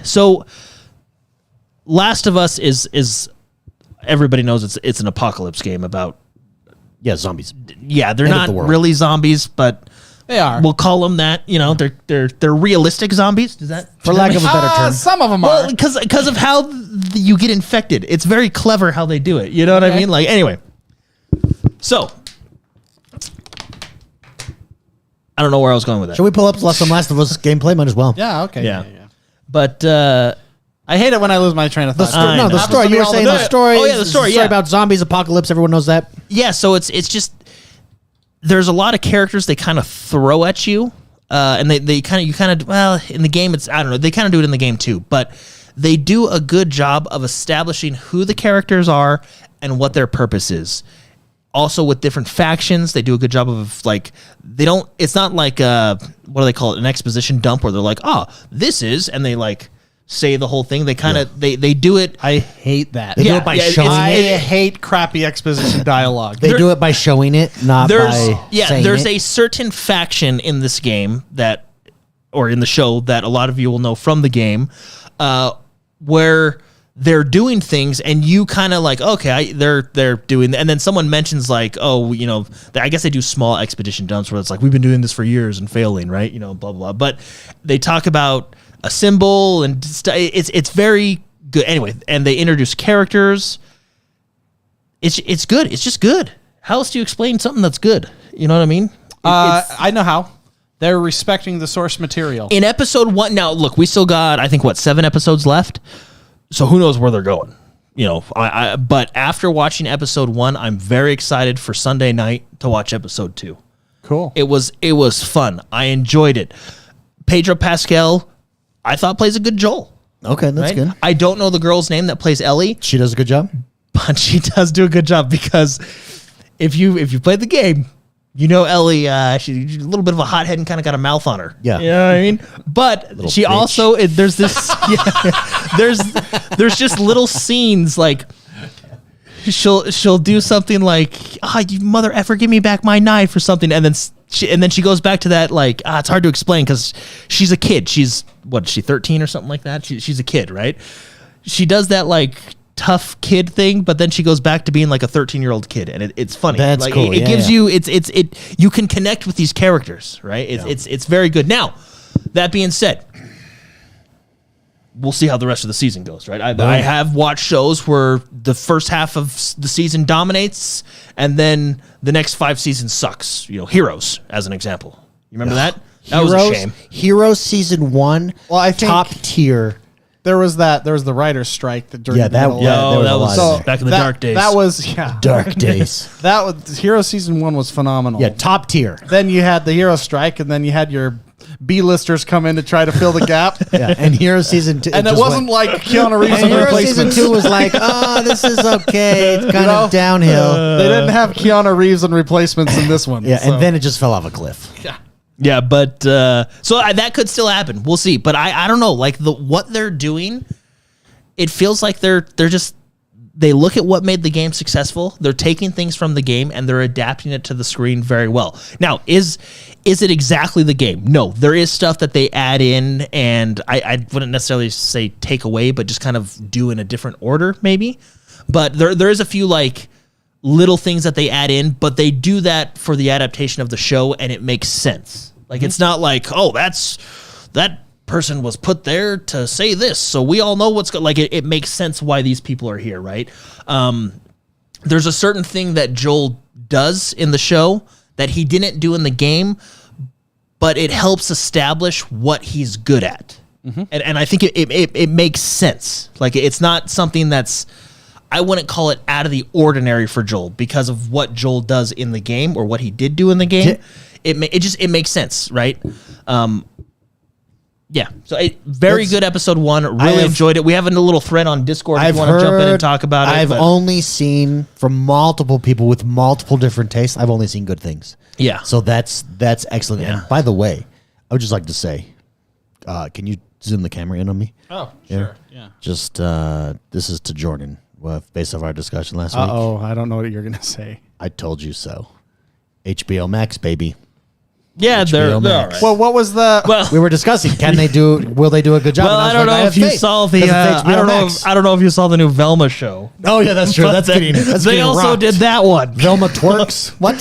So Last of Us is everybody knows it's an apocalypse game about.
Yeah, zombies.
Yeah, they're
End of
not
the world.
really zombies, but
They are.
we'll call them that. They're realistic zombies. Does that,
For lack of a better term.
Some of them
well,
are.
because of how you get infected. It's very clever how they do it. You know what I
Okay.
mean? Like, anyway. So I don't know where I was going with that.
Should we pull up some Last of Us gameplay? Might as well.
Yeah, okay.
Yeah. But
I hate it when I lose my train of thought.
I know.
The
Happens
story.
to me
You were
all the
saying the
time.
story.
Oh, yeah, the story, yeah.
about zombies, apocalypse. Everyone knows that.
yeah, so it's just there's a lot of characters they kind of throw at you, and they kind of well, in the game it's, I don't know, they kind of do it in the game too, but they do a good job of establishing who the characters are and what their purpose is. Also with different factions, they do a good job of, like, it's not like what do they call it, an exposition dump where they're like, oh, this is, and they like say the whole thing. They kind of they do it.
I hate that.
They do it by showing
I
it.
hate crappy exposition dialogue.
They do it by showing it, not by saying
there's
it.
a certain faction in this game or in the show that a lot of you will know from the game, where they're doing things and you kind of like, okay, they're doing, and then someone mentions like, oh, I guess they do small expedition dumps where it's like, we've been doing this for years and failing, right? Blah, blah, blah. But they talk about a symbol and it's very good. Anyway, and they introduce characters. It's good. It's just good. How else do you explain something that's good? You know what I mean?
I know how. They're respecting the source material.
In episode 1, now look, we still got, I think, 7 episodes left. So who knows where they're going? But after watching episode 1, I'm very excited for Sunday night to watch episode 2.
Cool.
It was fun. I enjoyed it. Pedro Pascal, I thought, plays a good Joel.
Okay, that's
Right?
good.
I don't know the girl's name that plays Ellie,
She does a good job.
but she does do a good job, because if you played the game, Ellie, she's a little bit of a hothead and kind of got a mouth on her.
Yeah.
You know what I mean? But she
bitch.
also, there's this, there's just little scenes like she'll do something like, you mother effer, give me back my knife or something, and then she goes back to that like, it's hard to explain because she's a kid. She's what? Is she 13 or something like that? She's a kid, right? She does that like tough kid thing, but then she goes back to being like a 13-year-old kid, and it's funny.
That's
like,
cool.
It gives you you can connect with these characters, right? It's very good. Now, that being said, we'll see how the rest of the season goes, right? I have watched shows where the first half of the season dominates, and then the next 5 seasons sucks. You know, Heroes, as an example. You remember that? That was a shame.
Heroes season 1,
Well, I think
top tier.
there was the writer's strike that during
Yeah,
the
that-
middle.
yeah,
Oh,
there
that
was
was
a lot of
back in the dark days.
That was
Dark days.
that was Hero season 1 was phenomenal.
Yeah, top tier.
Then you had the hero strike, and then you had your B-listers come in to try to fill the gap.
Yeah, and Heroes season 2.
And it wasn't like Keanu Reeves
And
and
Heroes season
replacements.
2 was like, this is okay. It's kind
know?
of downhill.
They didn't have Keanu Reeves and replacements in this one.
Yeah,
so.
and then it just fell off a cliff.
Yeah, but that could still happen. We'll see. But I don't know. Like what they're doing, it feels like they look at what made the game successful. They're taking things from the game and they're adapting it to the screen very well. Now, is it exactly the game? No, there is stuff that they add in, and I wouldn't necessarily say take away, but just kind of do in a different order, maybe. But there is a few like little things that they add in, but they do that for the adaptation of the show, and it makes sense. Like it's not like, that person was put there to say this, so we all know what's like. It makes sense why these people are here, right? There's a certain thing that Joel does in the show that he didn't do in the game, but it helps establish what he's good at, and I think it makes sense. Like it's not something that's, I wouldn't call it out of the ordinary for Joel because of what Joel does in the game or what he did do in the game. It makes sense, right? Yeah, so very good episode 1. Really enjoyed it. We have a little thread on Discord if you want to jump in and talk about it.
I've only seen from multiple people with multiple different tastes. I've only seen good things.
Yeah.
So that's excellent.
Yeah.
And by the way, I would just like to say, can you zoom the camera in on me?
Oh, sure. Yeah.
Just this is to Jordan, based off our discussion last week.
Uh-oh, I don't know what you're going to say.
I told you so. HBO Max, baby.
Yeah, they're all
Max.
right.
Well, what was the...
Well,
We were discussing, will they do a good job?
well,
And
I don't
was like,
know
have
if you
faith,
saw the.
'cause it's HBO
I don't know.
Max.
I don't know if you saw the new Velma show.
Oh yeah, that's true.
But
That's
they-
getting. That's
They
getting
also
rocked.
did that one.
Velma twerks. What?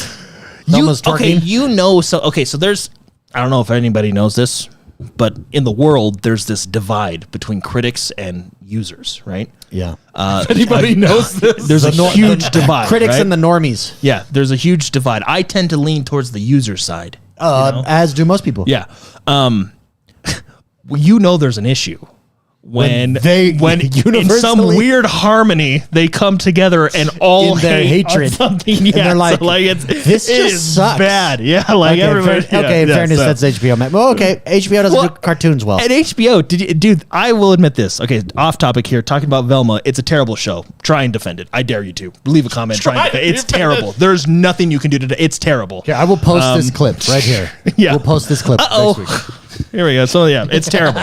Velma's twerking.
So there's, I don't know if anybody knows this, but in the world there's this divide between critics and users, right?
Yeah.
Anybody knows this?
There's a huge divide.
Critics
right?
and the normies.
Yeah, there's a huge divide. I tend to lean towards the user side.
As do most people.
Yeah. Well, there's an issue when in some
universally-
weird harmony they come together and all
In their
hate on
hatred.
something.
And
Yeah,
they're like,
this
just
is
sucks.
bad. Yeah, like everybody.
In fairness, that's HBO Max. Well, okay, HBO doesn't do cartoons well.
At HBO, dude, I will admit this. Okay, off topic here, talking about Velma. It's a terrible show. Try and defend it. I dare you to. Leave a comment. Try and defend it. It's terrible. There's nothing you can do today. It's terrible.
Here, I will post this clip right here.
Yeah.
We'll post this clip next week.
Here we go. So yeah, it's terrible.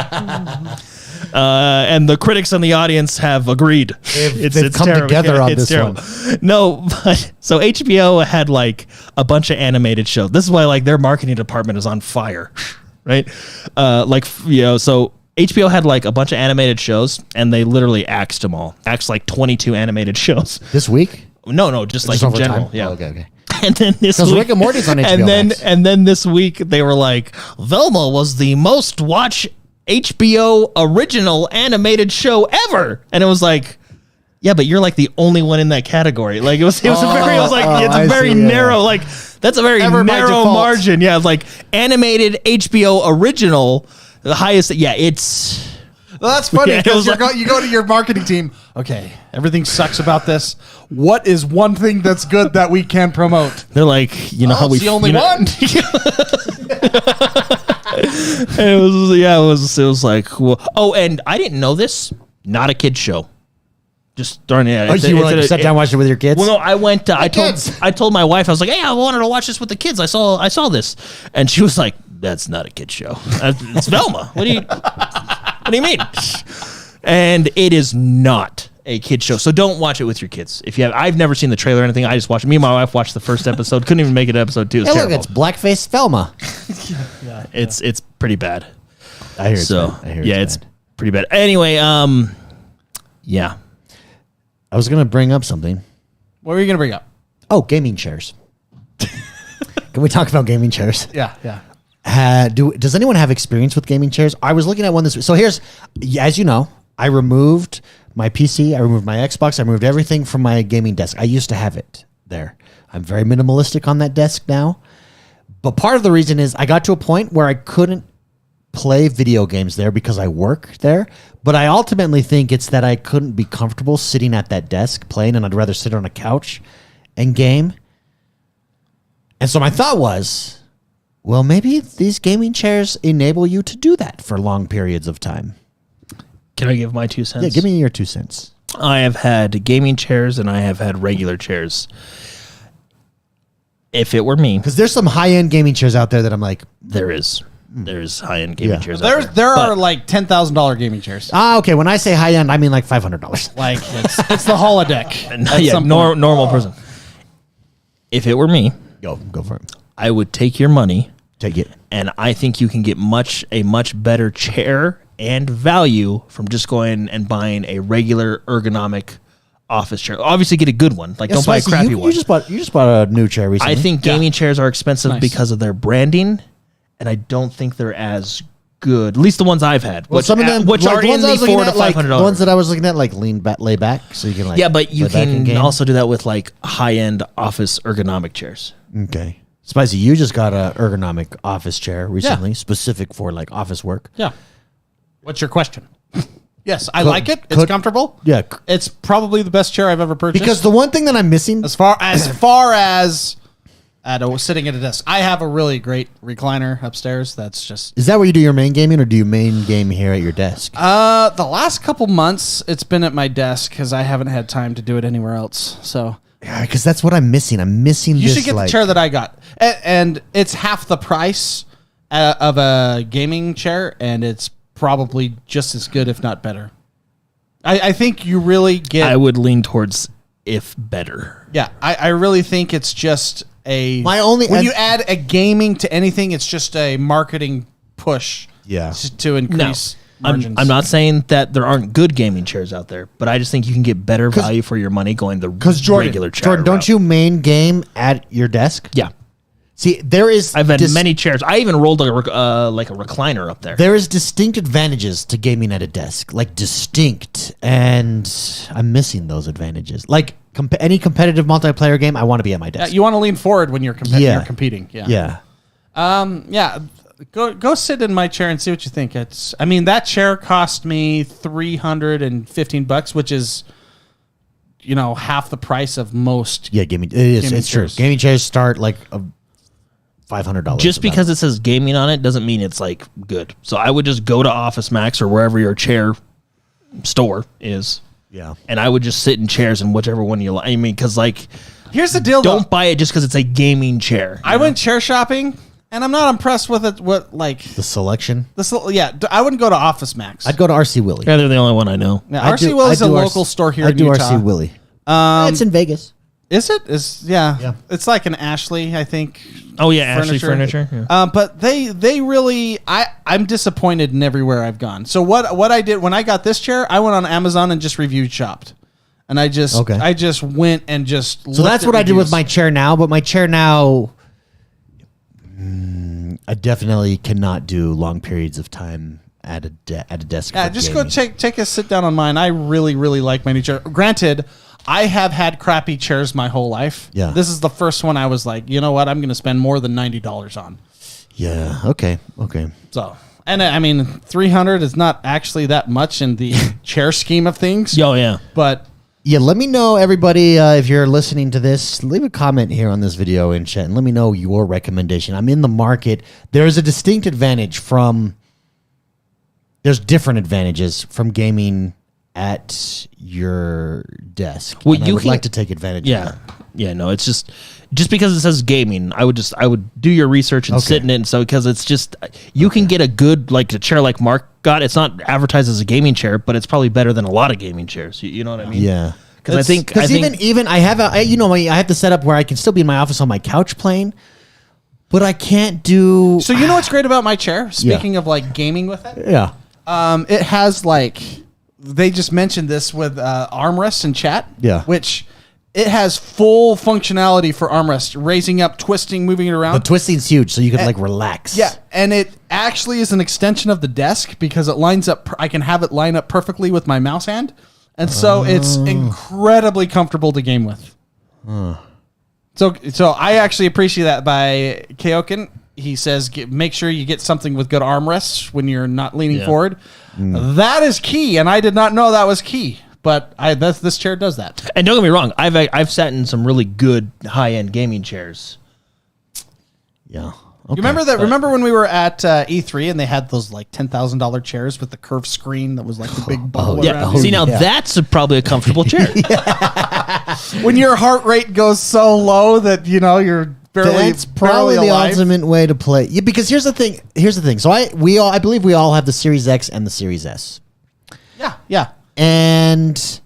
And the critics and the audience have agreed.
They've come together on this one.
No, but so HBO had like a bunch of animated shows. This is why like their marketing department is on fire, right? So HBO had like a bunch of animated shows, and they literally axed them all. Axed like 22 animated shows.
This week?
No, just like
Just
in
over
general.
time?
Yeah.
Oh, okay.
And then this
Because
week,
Rick and Morty's on HBO
and then
Max.
and then this week they were like, Velma was the most watched HBO original animated show ever, and it was like, yeah, but you're like the only one in that category. Like it's a very narrow, like that's a very
Ever by
narrow
default.
margin. Yeah, like animated HBO original, the highest. Yeah, it's.
Well, that's funny
Yeah, it
because
was
you go to your marketing team. Okay, everything sucks about this. What is one thing that's good that we can promote?
They're like, how we
It's the only one.
It was like, well, and I didn't know this. Not a kid's show. Just throwing it.
Oh, you were like sat down and watched it with your kids?
Well, no, I went. I
kids.
told my wife, I was like, hey, I wanted to watch this with the kids. I saw this, and she was like, that's not a kid's show. It's Velma. What do you mean? And it is not a kid show. So don't watch it with your kids. If you have, I've never seen the trailer or anything. I just watched. Me and my wife watched the first episode. Couldn't even make it to episode 2. It's
Hey, look,
terrible.
it's blackface Velma.
It's pretty bad.
I hear
So
it's bad. I hear
it's
bad.
pretty bad. Anyway, yeah.
I was gonna bring up something.
What were you going to bring up?
Oh, gaming chairs. Can we talk about gaming chairs?
Yeah, yeah.
Does anyone have experience with gaming chairs? I was looking at one this week. So here's, as you know, I removed my PC, I removed my Xbox, I removed everything from my gaming desk. I used to have it there. I'm very minimalistic on that desk now. But part of the reason is I got to a point where I couldn't play video games there because I work there. But I ultimately think it's that I couldn't be comfortable sitting at that desk playing, and I'd rather sit on a couch and game. And so my thought was, well, maybe these gaming chairs enable you to do that for long periods of time.
Can I give my 2 cents?
Yeah, give me your 2 cents.
I have had gaming chairs and I have had regular chairs. If it were me,
Because there's some high-end gaming chairs out there that I'm like,
there's high-end gaming
Yeah.
chairs out there.
There are
But
like $10,000 gaming chairs.
okay, when I say high-end, I mean like $500.
Like it's the holodeck. At some point.
normal person. If it were me,
Go for it.
I would take your money,
Take it.
and I think you can get a much better chair and value from just going and buying a regular ergonomic office chair. Obviously, get a good one. Like, don't buy a
Spicy,
crappy
you
one.
just bought a new chair recently.
I think gaming chairs are expensive
Nice.
because of their branding, and I don't think they're as good. At least the ones I've had,
well,
which,
some of them,
which
like
are
the
in
ones I
the
was looking
$400 to
at, like,
$500.
the ones that I was looking at, like lay back, so you can like.
Yeah, but you
lay back and
can
game.
also do that with like high-end office ergonomic chairs.
Okay. Spicy, you just got a ergonomic office chair recently, specific for like office work.
Yeah. What's your question? Yes, I like it. It's
could-
comfortable.
Yeah,
It's probably the best chair I've ever purchased.
because the one thing that I'm missing,
as far as sitting at a desk, I have a really great recliner upstairs. That's just
is that where you do your main gaming, or do you main game here at your desk?
the last couple months it's been at my desk because I haven't had time to do it anywhere else. So
Because that's what I'm missing. I'm missing.
you
this,
should get
like,
the chair that I got, and it's half the price of a gaming chair, and it's probably just as good, if not better. I think you really get.
I would lean towards if better.
Yeah, I really think it's just
My only-
when you add a gaming to anything, it's just a marketing push.
Yeah.
To increase margins.
I'm not saying that there aren't good gaming chairs out there, but I just think you can get better value for your money going the regular chair.
Jordan, don't
route.
you main game at your desk?
Yeah,
See, there is.
I've had many chairs. I even rolled like a recliner up there.
There is distinct advantages to gaming at a desk, like distinct, and I'm missing those advantages. Like any competitive multiplayer game, I want to be at my desk.
You want to lean forward when you're,
Yeah.
you're competing. Yeah.
Yeah.
Yeah. Go sit in my chair and see what you think. I mean, that chair cost me $315, which is, half the price of most.
Yeah, gaming. It is.
Gaming
It's true.
chairs.
Gaming chairs start like $500.
Just because it says gaming on it doesn't mean it's like good. So I would just go to Office Max or wherever your chair store is.
Yeah.
And I would just sit in chairs and whichever one you like. I mean, because like,
Here's the deal, though.
don't buy it just because it's a gaming chair.
I went chair shopping, and I'm not impressed with it.
The selection.
I wouldn't go to Office Max.
I'd go to RC Willie.
Yeah, they're the only one I know.
Yeah, RC Willie's a local store here
I
in
do
Utah.
RC Willie. It's in Vegas.
Is it? Yeah.
Yeah.
It's like an Ashley, I think.
Oh yeah, Ashley Furniture. Yeah.
But they really, I'm disappointed in everywhere I've gone. So what I did when I got this chair, I went on Amazon and just reviewed shopped, and I just went and just.
So that's what I did with
reviews.
my chair now. But my chair now, I definitely cannot do long periods of time at a desk.
Yeah,
for
just
gaming.
go take a sit down on mine. I really like my new chair. Granted, I have had crappy chairs my whole life.
Yeah.
This is the first one I was like, you know what? I'm going to spend more than $90 on.
Yeah. Okay.
So, and I mean, $300 is not actually that much in the chair scheme of things.
Oh yeah.
But
Yeah, let me know, everybody, if you're listening to this, leave a comment here on this video in chat and let me know your recommendation. I'm in the market. There is a distinct advantage there's different advantages from gaming at your desk.
Well,
and I
you
would
can-
like to take advantage of
Yeah.
that.
Yeah, no, it's just because it says gaming, I would do your research and sit in it. And so because it's just you can get a good a chair like Mark got. It's not advertised as a gaming chair, but it's probably better than a lot of gaming chairs. You know what I mean?
Yeah.
Because I think
even I have I have the setup where I can still be in my office on my couch playing, but I can't do.
So you know what's great about my chair? Speaking of gaming with it, it has they just mentioned this with armrests in chat.
Yeah.
Which it has full functionality for armrest, raising up, twisting, moving it around.
The twisting's huge, so you can relax.
Yeah, and it actually is an extension of the desk because it lines up. I can have it line up perfectly with my mouse hand. And so it's incredibly comfortable to game with. So I actually appreciate that by Keoken. He says, make sure you get something with good armrests when you're not leaning forward. That is key, and I did not know that was key. But this chair does that.
And don't get me wrong, I've sat in some really good high-end gaming chairs.
Yeah.
Okay. You remember that? Remember when we were at E3 and they had those $10,000 chairs with the curved screen that was the big bubble around?
See, now that's probably a comfortable chair.
When your heart rate goes so low that you're barely.
That's probably
barely
the
alive.
ultimate way to play. Yeah, because here's the thing. So I believe we all have the Series X and the Series S.
Yeah.
And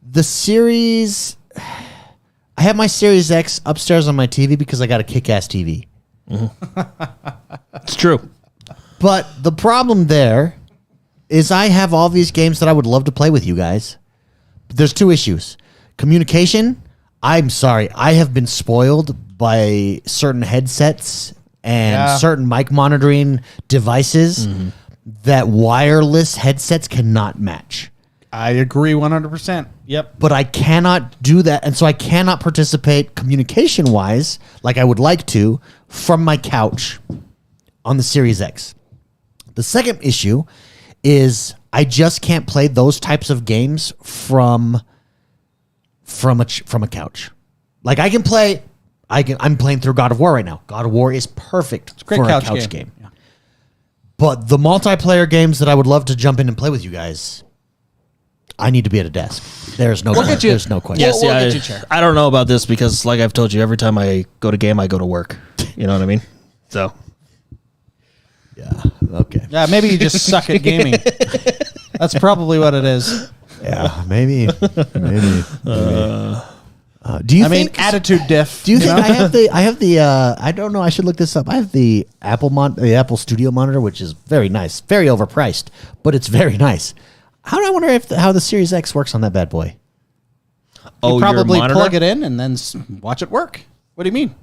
the Series, I have my Series X upstairs on my TV because I got a kick-ass TV.
It's true.
But the problem there is I have all these games that I would love to play with you guys. But there's two issues. Communication, I'm sorry. I have been spoiled by certain headsets and certain mic monitoring devices that wireless headsets cannot match.
I agree 100%. Yep.
But I cannot do that. And so I cannot participate communication-wise like I would like to from my couch on the Series X. The second issue is I just can't play those types of games from a couch. I can play... I'm playing through God of War right now. God of War is perfect
for a couch game. Yeah.
But the multiplayer games that I would love to jump in and play with you guys... I need to be at a desk. There's no question.
Yes,
we'll get you a chair.
I don't know about this because, like I've told you, every time I go to game, I go to work. You know what I mean? So,
yeah, okay.
Yeah, maybe you just suck at gaming. That's probably what it is.
Yeah, maybe. Do you think
attitude diff?
Do you think I have the I don't know, I should look this up. I have the Apple Studio monitor, which is very nice, very overpriced, but it's very nice. I wonder how the Series X works on that bad boy.
You probably plug it in and then watch it work. What do you mean?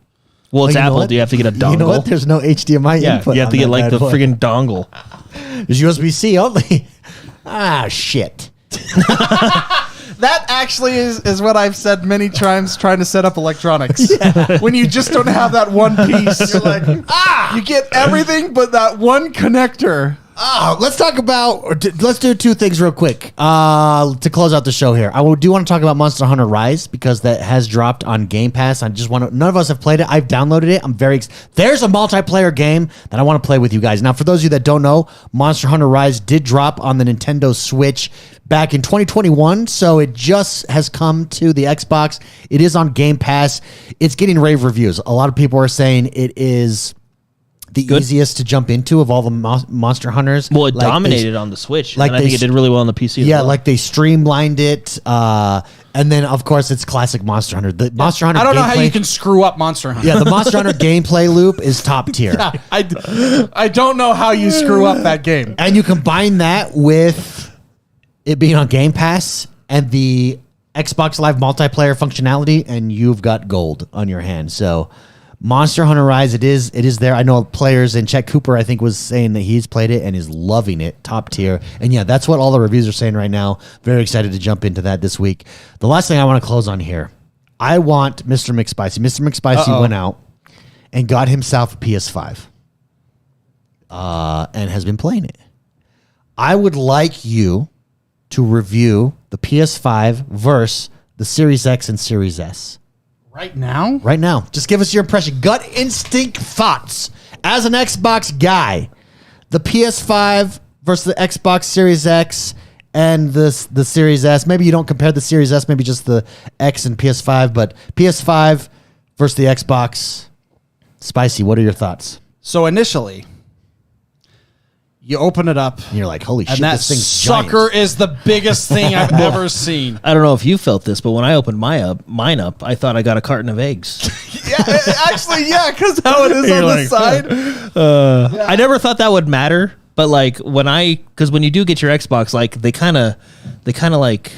Well, it's Apple. Do you have to get a dongle?
You know what? There's no HDMI input.
You have to get the friggin' dongle.
There's USB-C only. Shit.
That actually is what I've said many times trying to set up electronics. Yeah. When you just don't have that one piece. You're like, you get everything but that one connector.
Let's do two things real quick to close out the show here. I do want to talk about Monster Hunter Rise because that has dropped on Game Pass. None of us have played it. I've downloaded it. I'm there's a multiplayer game that I want to play with you guys. Now, for those of you that don't know, Monster Hunter Rise did drop on the Nintendo Switch back in 2021, so it just has come to the Xbox. It is on Game Pass. It's getting rave reviews. A lot of people are saying it is the easiest to jump into of all the Monster Hunters.
Well, it dominated on the Switch, and I think it did really well on the PC.
Yeah, they streamlined it, and then of course it's classic Monster Hunter. The Monster Hunter.
I don't know how you can screw up Monster Hunter.
Yeah, the Monster Hunter gameplay loop is top tier.
Yeah, I don't know how you screw up that game.
And you combine that with it being on Game Pass and the Xbox Live multiplayer functionality, and you've got gold on your hands. So. Monster Hunter Rise, it is there. I know players, and Chet Cooper, I think, was saying that he's played it and is loving it, top tier. And yeah, that's what all the reviews are saying right now. Very excited to jump into that this week. The last thing I want to close on here, I want Mr. McSpicy. Mr. McSpicy went out and got himself a PS5 and has been playing it. I would like you to review the PS5 versus the Series X and Series S.
Right now?
Right now. Just give us your impression. Gut instinct thoughts. As an Xbox guy, the PS5 versus the Xbox Series X and the Series S. Maybe you don't compare the Series S, maybe just the X and PS5, but PS5 versus the Xbox. Spicy, what are your thoughts?
So initially, you open it up,
And you're like, holy
and
shit,
that
this thing's
sucker
giant.
is the biggest thing I've ever seen.
I don't know if you felt this, but when I opened mine up, I thought I got a carton of eggs.
Yeah, actually, yeah, because how it is
You're
on
like,
the side.
I never thought that would matter, but like because when you do get your Xbox, like they kind of like,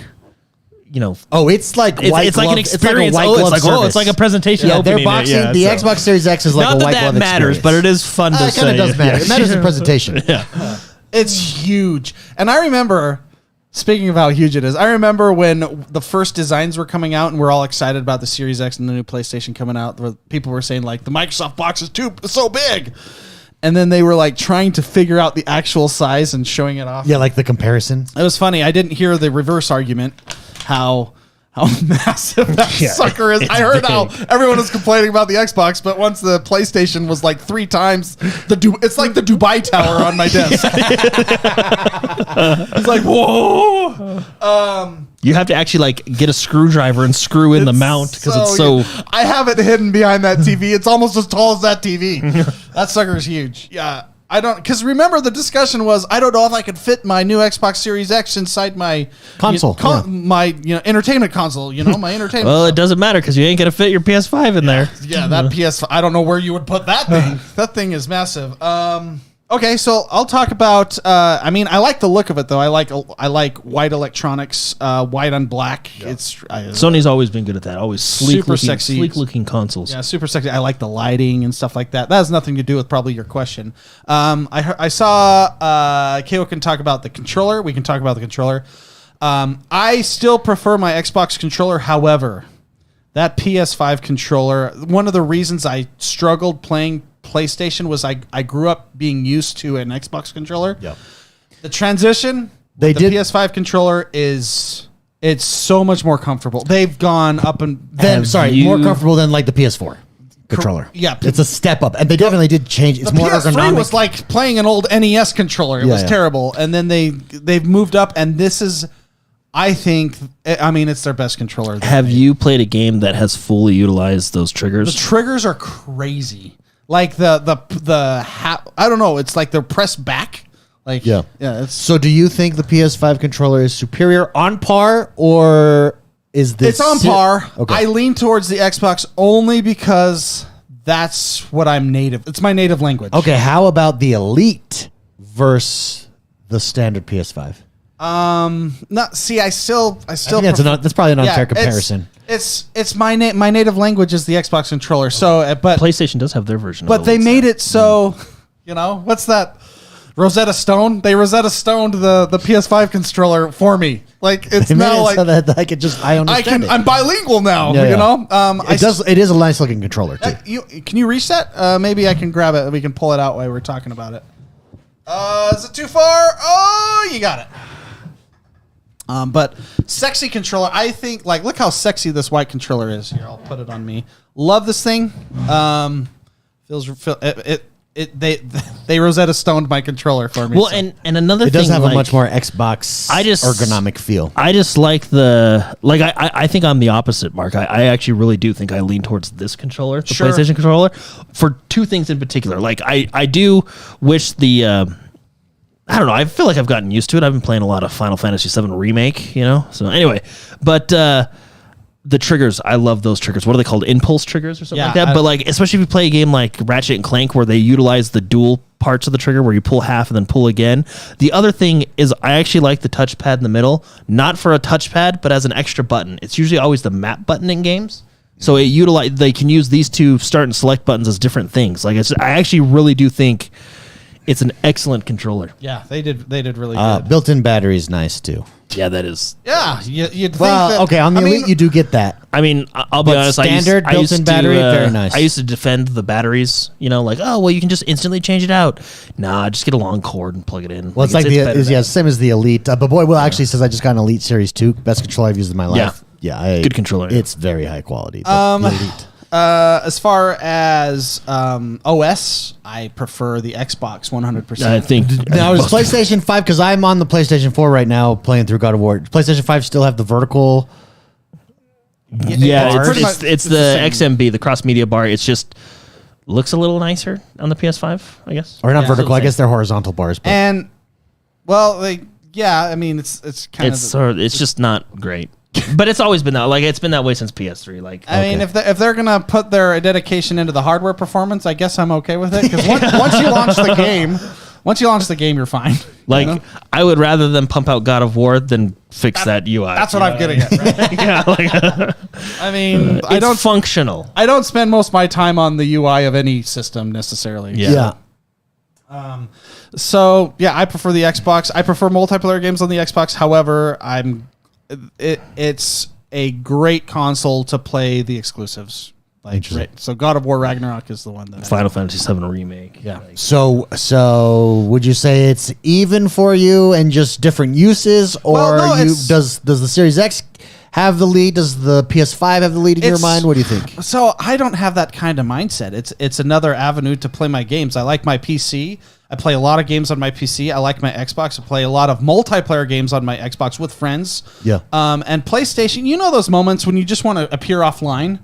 you know,
Oh, it's like
it's,
white
it's like
glove,
an experience.
It's like a white glove
it's
service.
like a presentation.
Yeah,
opening
they're boxing.
It, yeah,
the
so.
Xbox Series X is like
Not
a white
that
glove
that matters,
experience.
but it is fun to
It
say.
kind of does matter.
Yeah.
It matters in presentation.
Yeah.
It's huge. And I remember, speaking of how huge it is, I remember when the first designs were coming out and we're all excited about the Series X and the new PlayStation coming out, where people were saying, like, the Microsoft box is so big. And then they were, like, trying to figure out the actual size and showing it off.
Yeah, like the comparison.
It was funny. I didn't hear the reverse argument, how massive that sucker is. I heard how everyone was complaining about the Xbox, but once the PlayStation was like 3 times it's like the Dubai Tower on my desk. It's like, whoa.
You have to actually like get a screwdriver and screw in the mount because it's so.
I have it hidden behind that TV. It's almost as tall as that TV. That sucker's huge. Yeah. I don't, because remember the discussion was, I don't know if I could fit my new Xbox Series X inside my
Console,
my entertainment console. My entertainment.
Well, it doesn't matter because you ain't gonna fit your PS5 in there.
Yeah, that PS. I don't know where you would put that thing. That thing is massive. Okay, so I'll talk about. I mean, I like the look of it though. I like white electronics, white on black. Yeah.
Sony's always been good at that. Always
Super sexy,
sleek looking consoles.
Yeah, super sexy. I like the lighting and stuff like that. That has nothing to do with probably your question. I saw KO can talk about the controller. We can talk about the controller. I still prefer my Xbox controller. However, that PS5 controller. One of the reasons I struggled playing PlayStation was I grew up being used to an Xbox controller.
Yep.
The transition, the PS5 controller it's so much more comfortable. They've gone up and
more comfortable than like the PS4 controller.
Yeah,
it's a step up, and they definitely did change. It's
the
more
PS3
ergonomic.
was like playing an old NES controller. It was terrible, and then they've moved up, and this is. I think, it's their best controller.
Have you played a game that has fully utilized those triggers?
The triggers are crazy. Like I don't know. It's like they're pressed back. Like
yeah. So, do you think the PS5 controller is superior, on par, or is this?
It's on par.
Okay.
I lean towards the Xbox only because that's what I'm native. It's my native language.
Okay. How about the Elite versus the standard PS5?
Not see. I still.
That's probably an unfair comparison.
It's my native language is the Xbox controller. So, but
PlayStation does have their version.
But they made it so, what's that? Rosetta Stone. They Rosetta Stoned the PS5 controller for me. Like it's now like
so that I could just I understand it.
I'm bilingual now.
It is a nice looking controller too.
Can you reset? Maybe I can grab it. We can pull it out while we're talking about it. Is it too far? Oh, you got it. But sexy controller, I think, like, look how sexy this white controller is. Here, I'll put it on me. Love this thing. They Rosetta Stoned my controller for me.
Well, and another thing,
it does have a much more Xbox ergonomic feel.
I just like I think I'm the opposite, Mark. I actually really do think I lean towards this controller, the PlayStation controller, for 2 things in particular. Like I do wish the I don't know. I feel like I've gotten used to it. I've been playing a lot of Final Fantasy VII Remake, So anyway, but the triggers, I love those triggers. What are they called? Impulse triggers or something like that? But like, especially if you play a game like Ratchet and Clank where they utilize the dual parts of the trigger where you pull half and then pull again. The other thing is I actually like the touchpad in the middle, not for a touchpad, but as an extra button. It's usually always the map button in games. So they can use these 2 start and select buttons as different things. Like I actually really do think it's an excellent controller.
Yeah, they did really good.
Built-in battery is nice too.
Yeah, that is.
Yeah, you'd think
well, okay, on the Elite you do get that.
I mean, I'll be honest.
Standard built-in battery, very nice.
I used to defend the batteries. Like, oh well, you can just instantly change it out. Nah, just get a long cord and plug it in.
Well, it's same as the Elite. But boy, Will actually says I just got an Elite Series 2, best controller I've used in my life. Yeah,
good controller.
It's very high quality. The Elite.
As far as OS, I prefer the Xbox 100%.
I think
Now, is PlayStation 5, because I'm on the PlayStation 4 right now playing through God of War. PlayStation 5 still have the vertical?
Yeah,
pretty
it's
much- it's
the
the same.
XMB, the cross media bar. It's just looks a little nicer on the PS5, I guess.
Or not
Yeah.
vertical, I guess they're horizontal bars. But
And, well, I mean, it's kind of...
It's just not great. But it's always been that. Like, it's been that way since PS3. Like,
I mean, if they're gonna put their dedication into the hardware performance, I guess I'm okay with it. Because once you launch the game, you're fine.
like
you know?
I would rather them pump out God of War than fix that UI.
That's what I'm getting at. Right?
Yeah, like,
I mean,
it's functional.
I don't spend most of my time on the UI of any system necessarily.
Yeah.
So yeah, I prefer the Xbox. I prefer multiplayer games on the Xbox. However, it's a great console to play the exclusives. Like,
Interesting.
right. So God of War Ragnarok is the one that
Final Fantasy VII remake.
Yeah.
Like,
So would you say it's even for you and just different uses, or
Well, no,
does the Series X have the lead? Does the PS5 have the lead in your
It's-
mind? What do you think?
So I don't have that kind of mindset. It's another avenue to play my games. I like my PC. I play a lot of games on my PC. I like my Xbox. I play a lot of multiplayer games on my Xbox with friends.
Yeah.
And PlayStation, you know those moments when you just want to appear offline?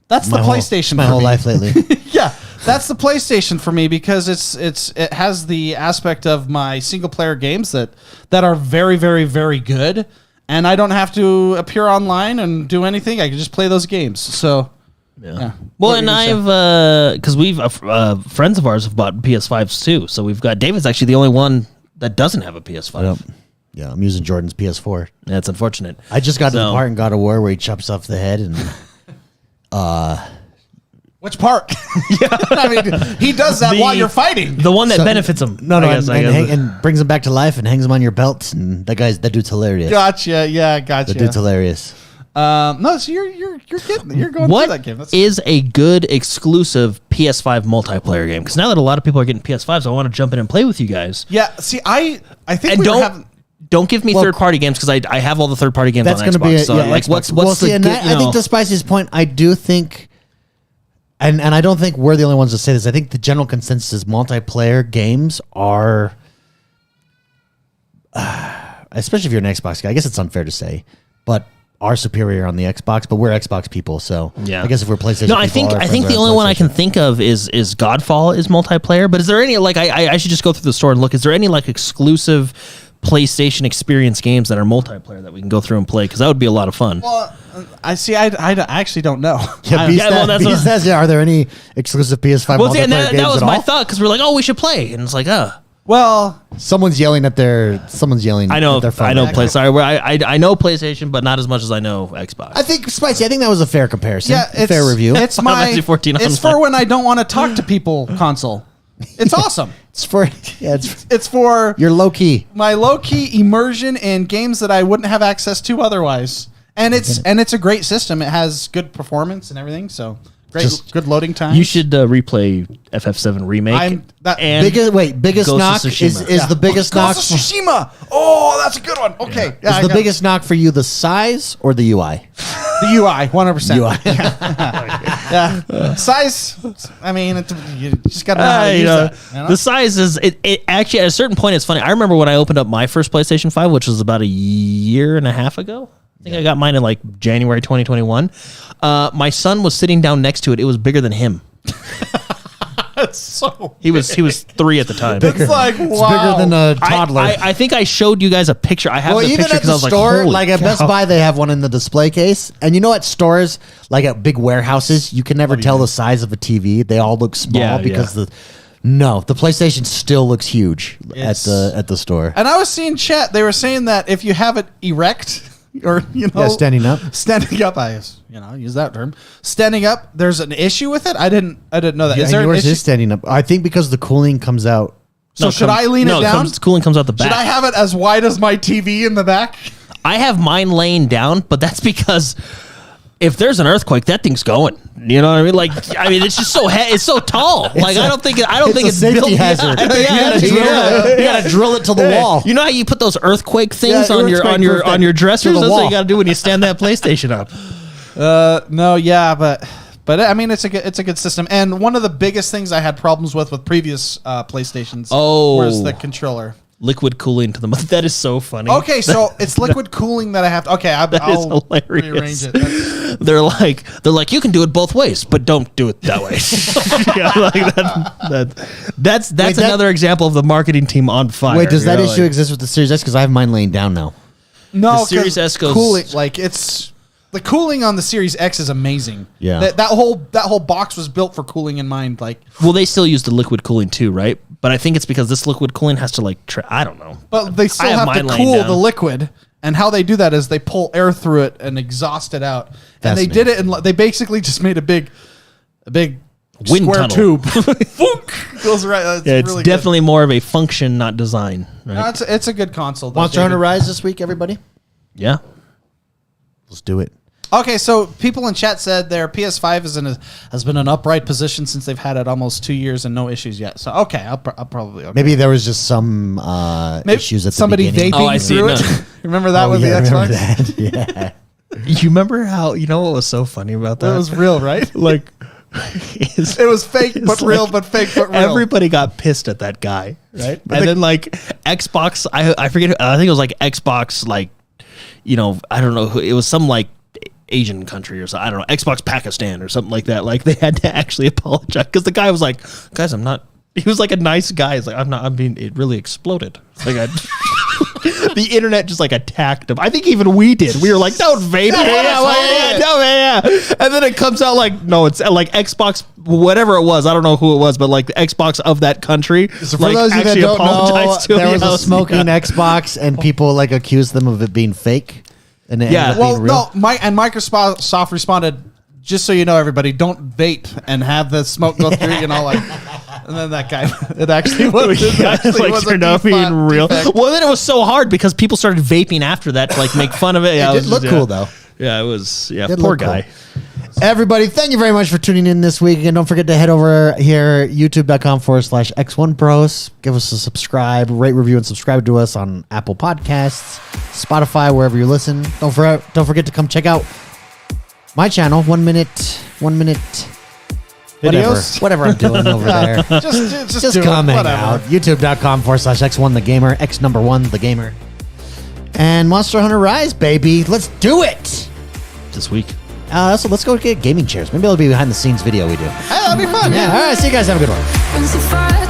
That's the PlayStation
my
for
whole
me.
life lately.
Yeah, that's the PlayStation for me because it has the aspect of my single player games that are very, very, very good, and I don't have to appear online and do anything. I can just play those games. So, yeah.
well,
What
and
were you gonna say?
I've because we've friends of ours have bought PS5s too. So we've got David's actually the only one that doesn't have a PS5.
Yep. Yeah, I'm using Jordan's PS4.
That's unfortunate.
I just got to the
So-
part in God of War where he chops off the head and
Which part? I mean, he does that while you're fighting.
The one that benefits him.
no,
I guess.
and brings him back to life and hangs him on your belt, and that dude's hilarious.
Gotcha. Yeah,
That
gotcha.
dude's hilarious.
No, so you're going
What
through that game. That's
is a good exclusive PS5 multiplayer game? Because now that a lot of people are getting PS5s, I want to jump in and play with you guys.
yeah. See, I think
And
we were
don't
having.
don't give me
Well,
third party games because I have all the third party games
That's
on
going to
Xbox.
be
So like,
Xbox.
what's the
and
good,
I think to Spicy's point, I do think, and I don't think we're the only ones to say this. I think the general consensus is multiplayer games are, especially if you're an Xbox guy. I guess it's unfair to say, but are superior on the Xbox. But we're Xbox people, so
Yeah.
I guess if we're PlayStation,
No, I
people,
think
our
I
friends
think
are
the
on
only one I can
PlayStation.
think of is Godfall is multiplayer. But is there any like I should just go through the store and look? Is there any like exclusive PlayStation experience games that are multiplayer that we can go through and play? Because that would be a lot of fun.
Well, I see. I actually don't know.
Yeah, Beast,
Yeah, well, that's
Beast
what-
says, yeah. Are there any exclusive PS5
Well,
multiplayer
see, and that
games
was
at
my
all?
thought because we're like, oh, we should play, and it's like,
Well,
Someone's yelling at their.
I know,
At their phone.
I know. Sorry, I know PlayStation, but not as much as I know Xbox.
I think Spicy. I think that was a fair comparison.
yeah,
A fair review.
It's
Final
my.
Fantasy 14
It's
online.
for when I don't want to talk to people. Console. It's awesome.
It's for it's
It's for
you're low key.
my low key immersion in games that I wouldn't have access to otherwise. And it's a great system. It has good performance and everything. So good loading time.
You should replay FF7 remake.
I'm- that-
and
Biggest
Ghost of
knock
Tsushima.
is the biggest knock.
Ghost of Tsushima. Oh, that's a good one. Okay. Yeah,
Is the biggest knock for you the size or the UI?
the UI 100%.
UI.
Yeah. Size. I mean, you just got to know how to use
you know,
that. You know?
the size is it actually at a certain point it's funny. I remember when I opened up my first PlayStation 5, which was about a year and a half ago. I think I got mine in like January 2021. My son was sitting down next to it. It was bigger than him.
That's so.
He was 3 at the time.
It's like,
It's
wow.
bigger than a toddler.
I think I showed you guys a picture. I have
well,
the
even
picture
at
because I
the
was
store,
like,
at Best Buy, they have one in the display case. And you know, at stores, like at big warehouses, you can never tell the size of a TV. They all look small
Yeah,
because the PlayStation still looks huge at the store.
And I was seeing chat. They were saying that if you have it erect or,
Standing up.
standing up, I use that term. Standing up, there's an issue with it. I didn't know that.
Yeah,
Is there an
yours
issue?
is standing up. I think because the cooling comes out.
So should I lean it down?
Cooling comes out the back.
Should I have it as wide as my TV in the back?
I have mine laying down, but that's because if there's an earthquake, that thing's going. You know what I mean? Like, it's just it's so tall. Like, I don't think it's
safety
built.
hazard.
Yeah,
You gotta drill it to the wall.
You know how you put those earthquake things
Yeah,
on your
earthquake-proof
on your dressers?
to the
That's what
wall.
you got to do when you stand that PlayStation up.
No, yeah, but But I mean, it's a good system. And one of the biggest things I had problems with previous PlayStations was the controller.
Liquid cooling to the that is so funny.
Okay, so it's liquid cooling that I have to. Okay, I'll rearrange it.
They're like you can do it both ways, but don't do it that way. That's another example of the marketing team on fire.
Wait, does that issue exist with the Series S? Because I have mine laying down now.
No,
the Series S goes
cooling. Like it's the cooling on the Series X is amazing.
Yeah,
that whole box was built for cooling in mind. Like,
well, they still use the liquid cooling too, right? But I think it's because this liquid cooling has to I don't know.
But they still have to cool the liquid, and how they do that is they pull air through it and exhaust it out. And they did it, and they basically just made a big wind square
tunnel.
tube. Goes right.
It's really definitely more of a function, not design. Right?
No, it's a good console.
Monster Hunter Rise this week, everybody.
Yeah,
let's do it.
Okay, so people in chat said their PS5 has been in an upright position since they've had it almost 2 years and no issues yet. So okay, I'll probably
maybe there was just some issues at the
somebody
beginning.
vaping through it. Remember that with the Xbox?
Yeah.
You remember how what was so funny about that?
It was real, right?
Like
it was fake but real, but fake but real.
Everybody got pissed at that guy, right? And then like Xbox, I forget. I think it was like Xbox, like I don't know who it was. Some like Asian country or something. I don't know, Xbox Pakistan or something like that. Like they had to actually apologize because the guy was like, guys, I'm not. He was like a nice guy. He's like, I'm not. I mean, it really exploded. Like the internet just like attacked him. I think even we did. We were like, don't vape. Yeah. And then it comes out like, no, it's like Xbox, whatever it was. I don't know who it was, but like the Xbox of that country.
So for those of you that don't know, there was a smoking Xbox, and people like accused them of it being fake. And it ended up being real.
And Microsoft responded, just so you know, everybody, don't vape and have the smoke go through, like. And then that guy, it actually was.
Turned out being real. Well, then it was so hard because people started vaping after that to like make fun of it.
It did look cool though.
Yeah, it was. Yeah, poor guy.
Cool. Everybody, thank you very much for tuning in this week. And don't forget to head over here, youtube.com/X1Bros. Give us a subscribe, rate, review, and subscribe to us on Apple Podcasts, Spotify, wherever you listen. Don't forget to come check out my channel, 1 minute videos, whatever I'm doing over there. just come hang out. youtube.com/X1TheGamer, X1 the Gamer, and Monster Hunter Rise, baby. Let's do it
this week.
So let's go get gaming chairs. Maybe it'll be behind the scenes video we do.
Hey, that'll be fun.
Yeah. All right. See you guys. Have a good one.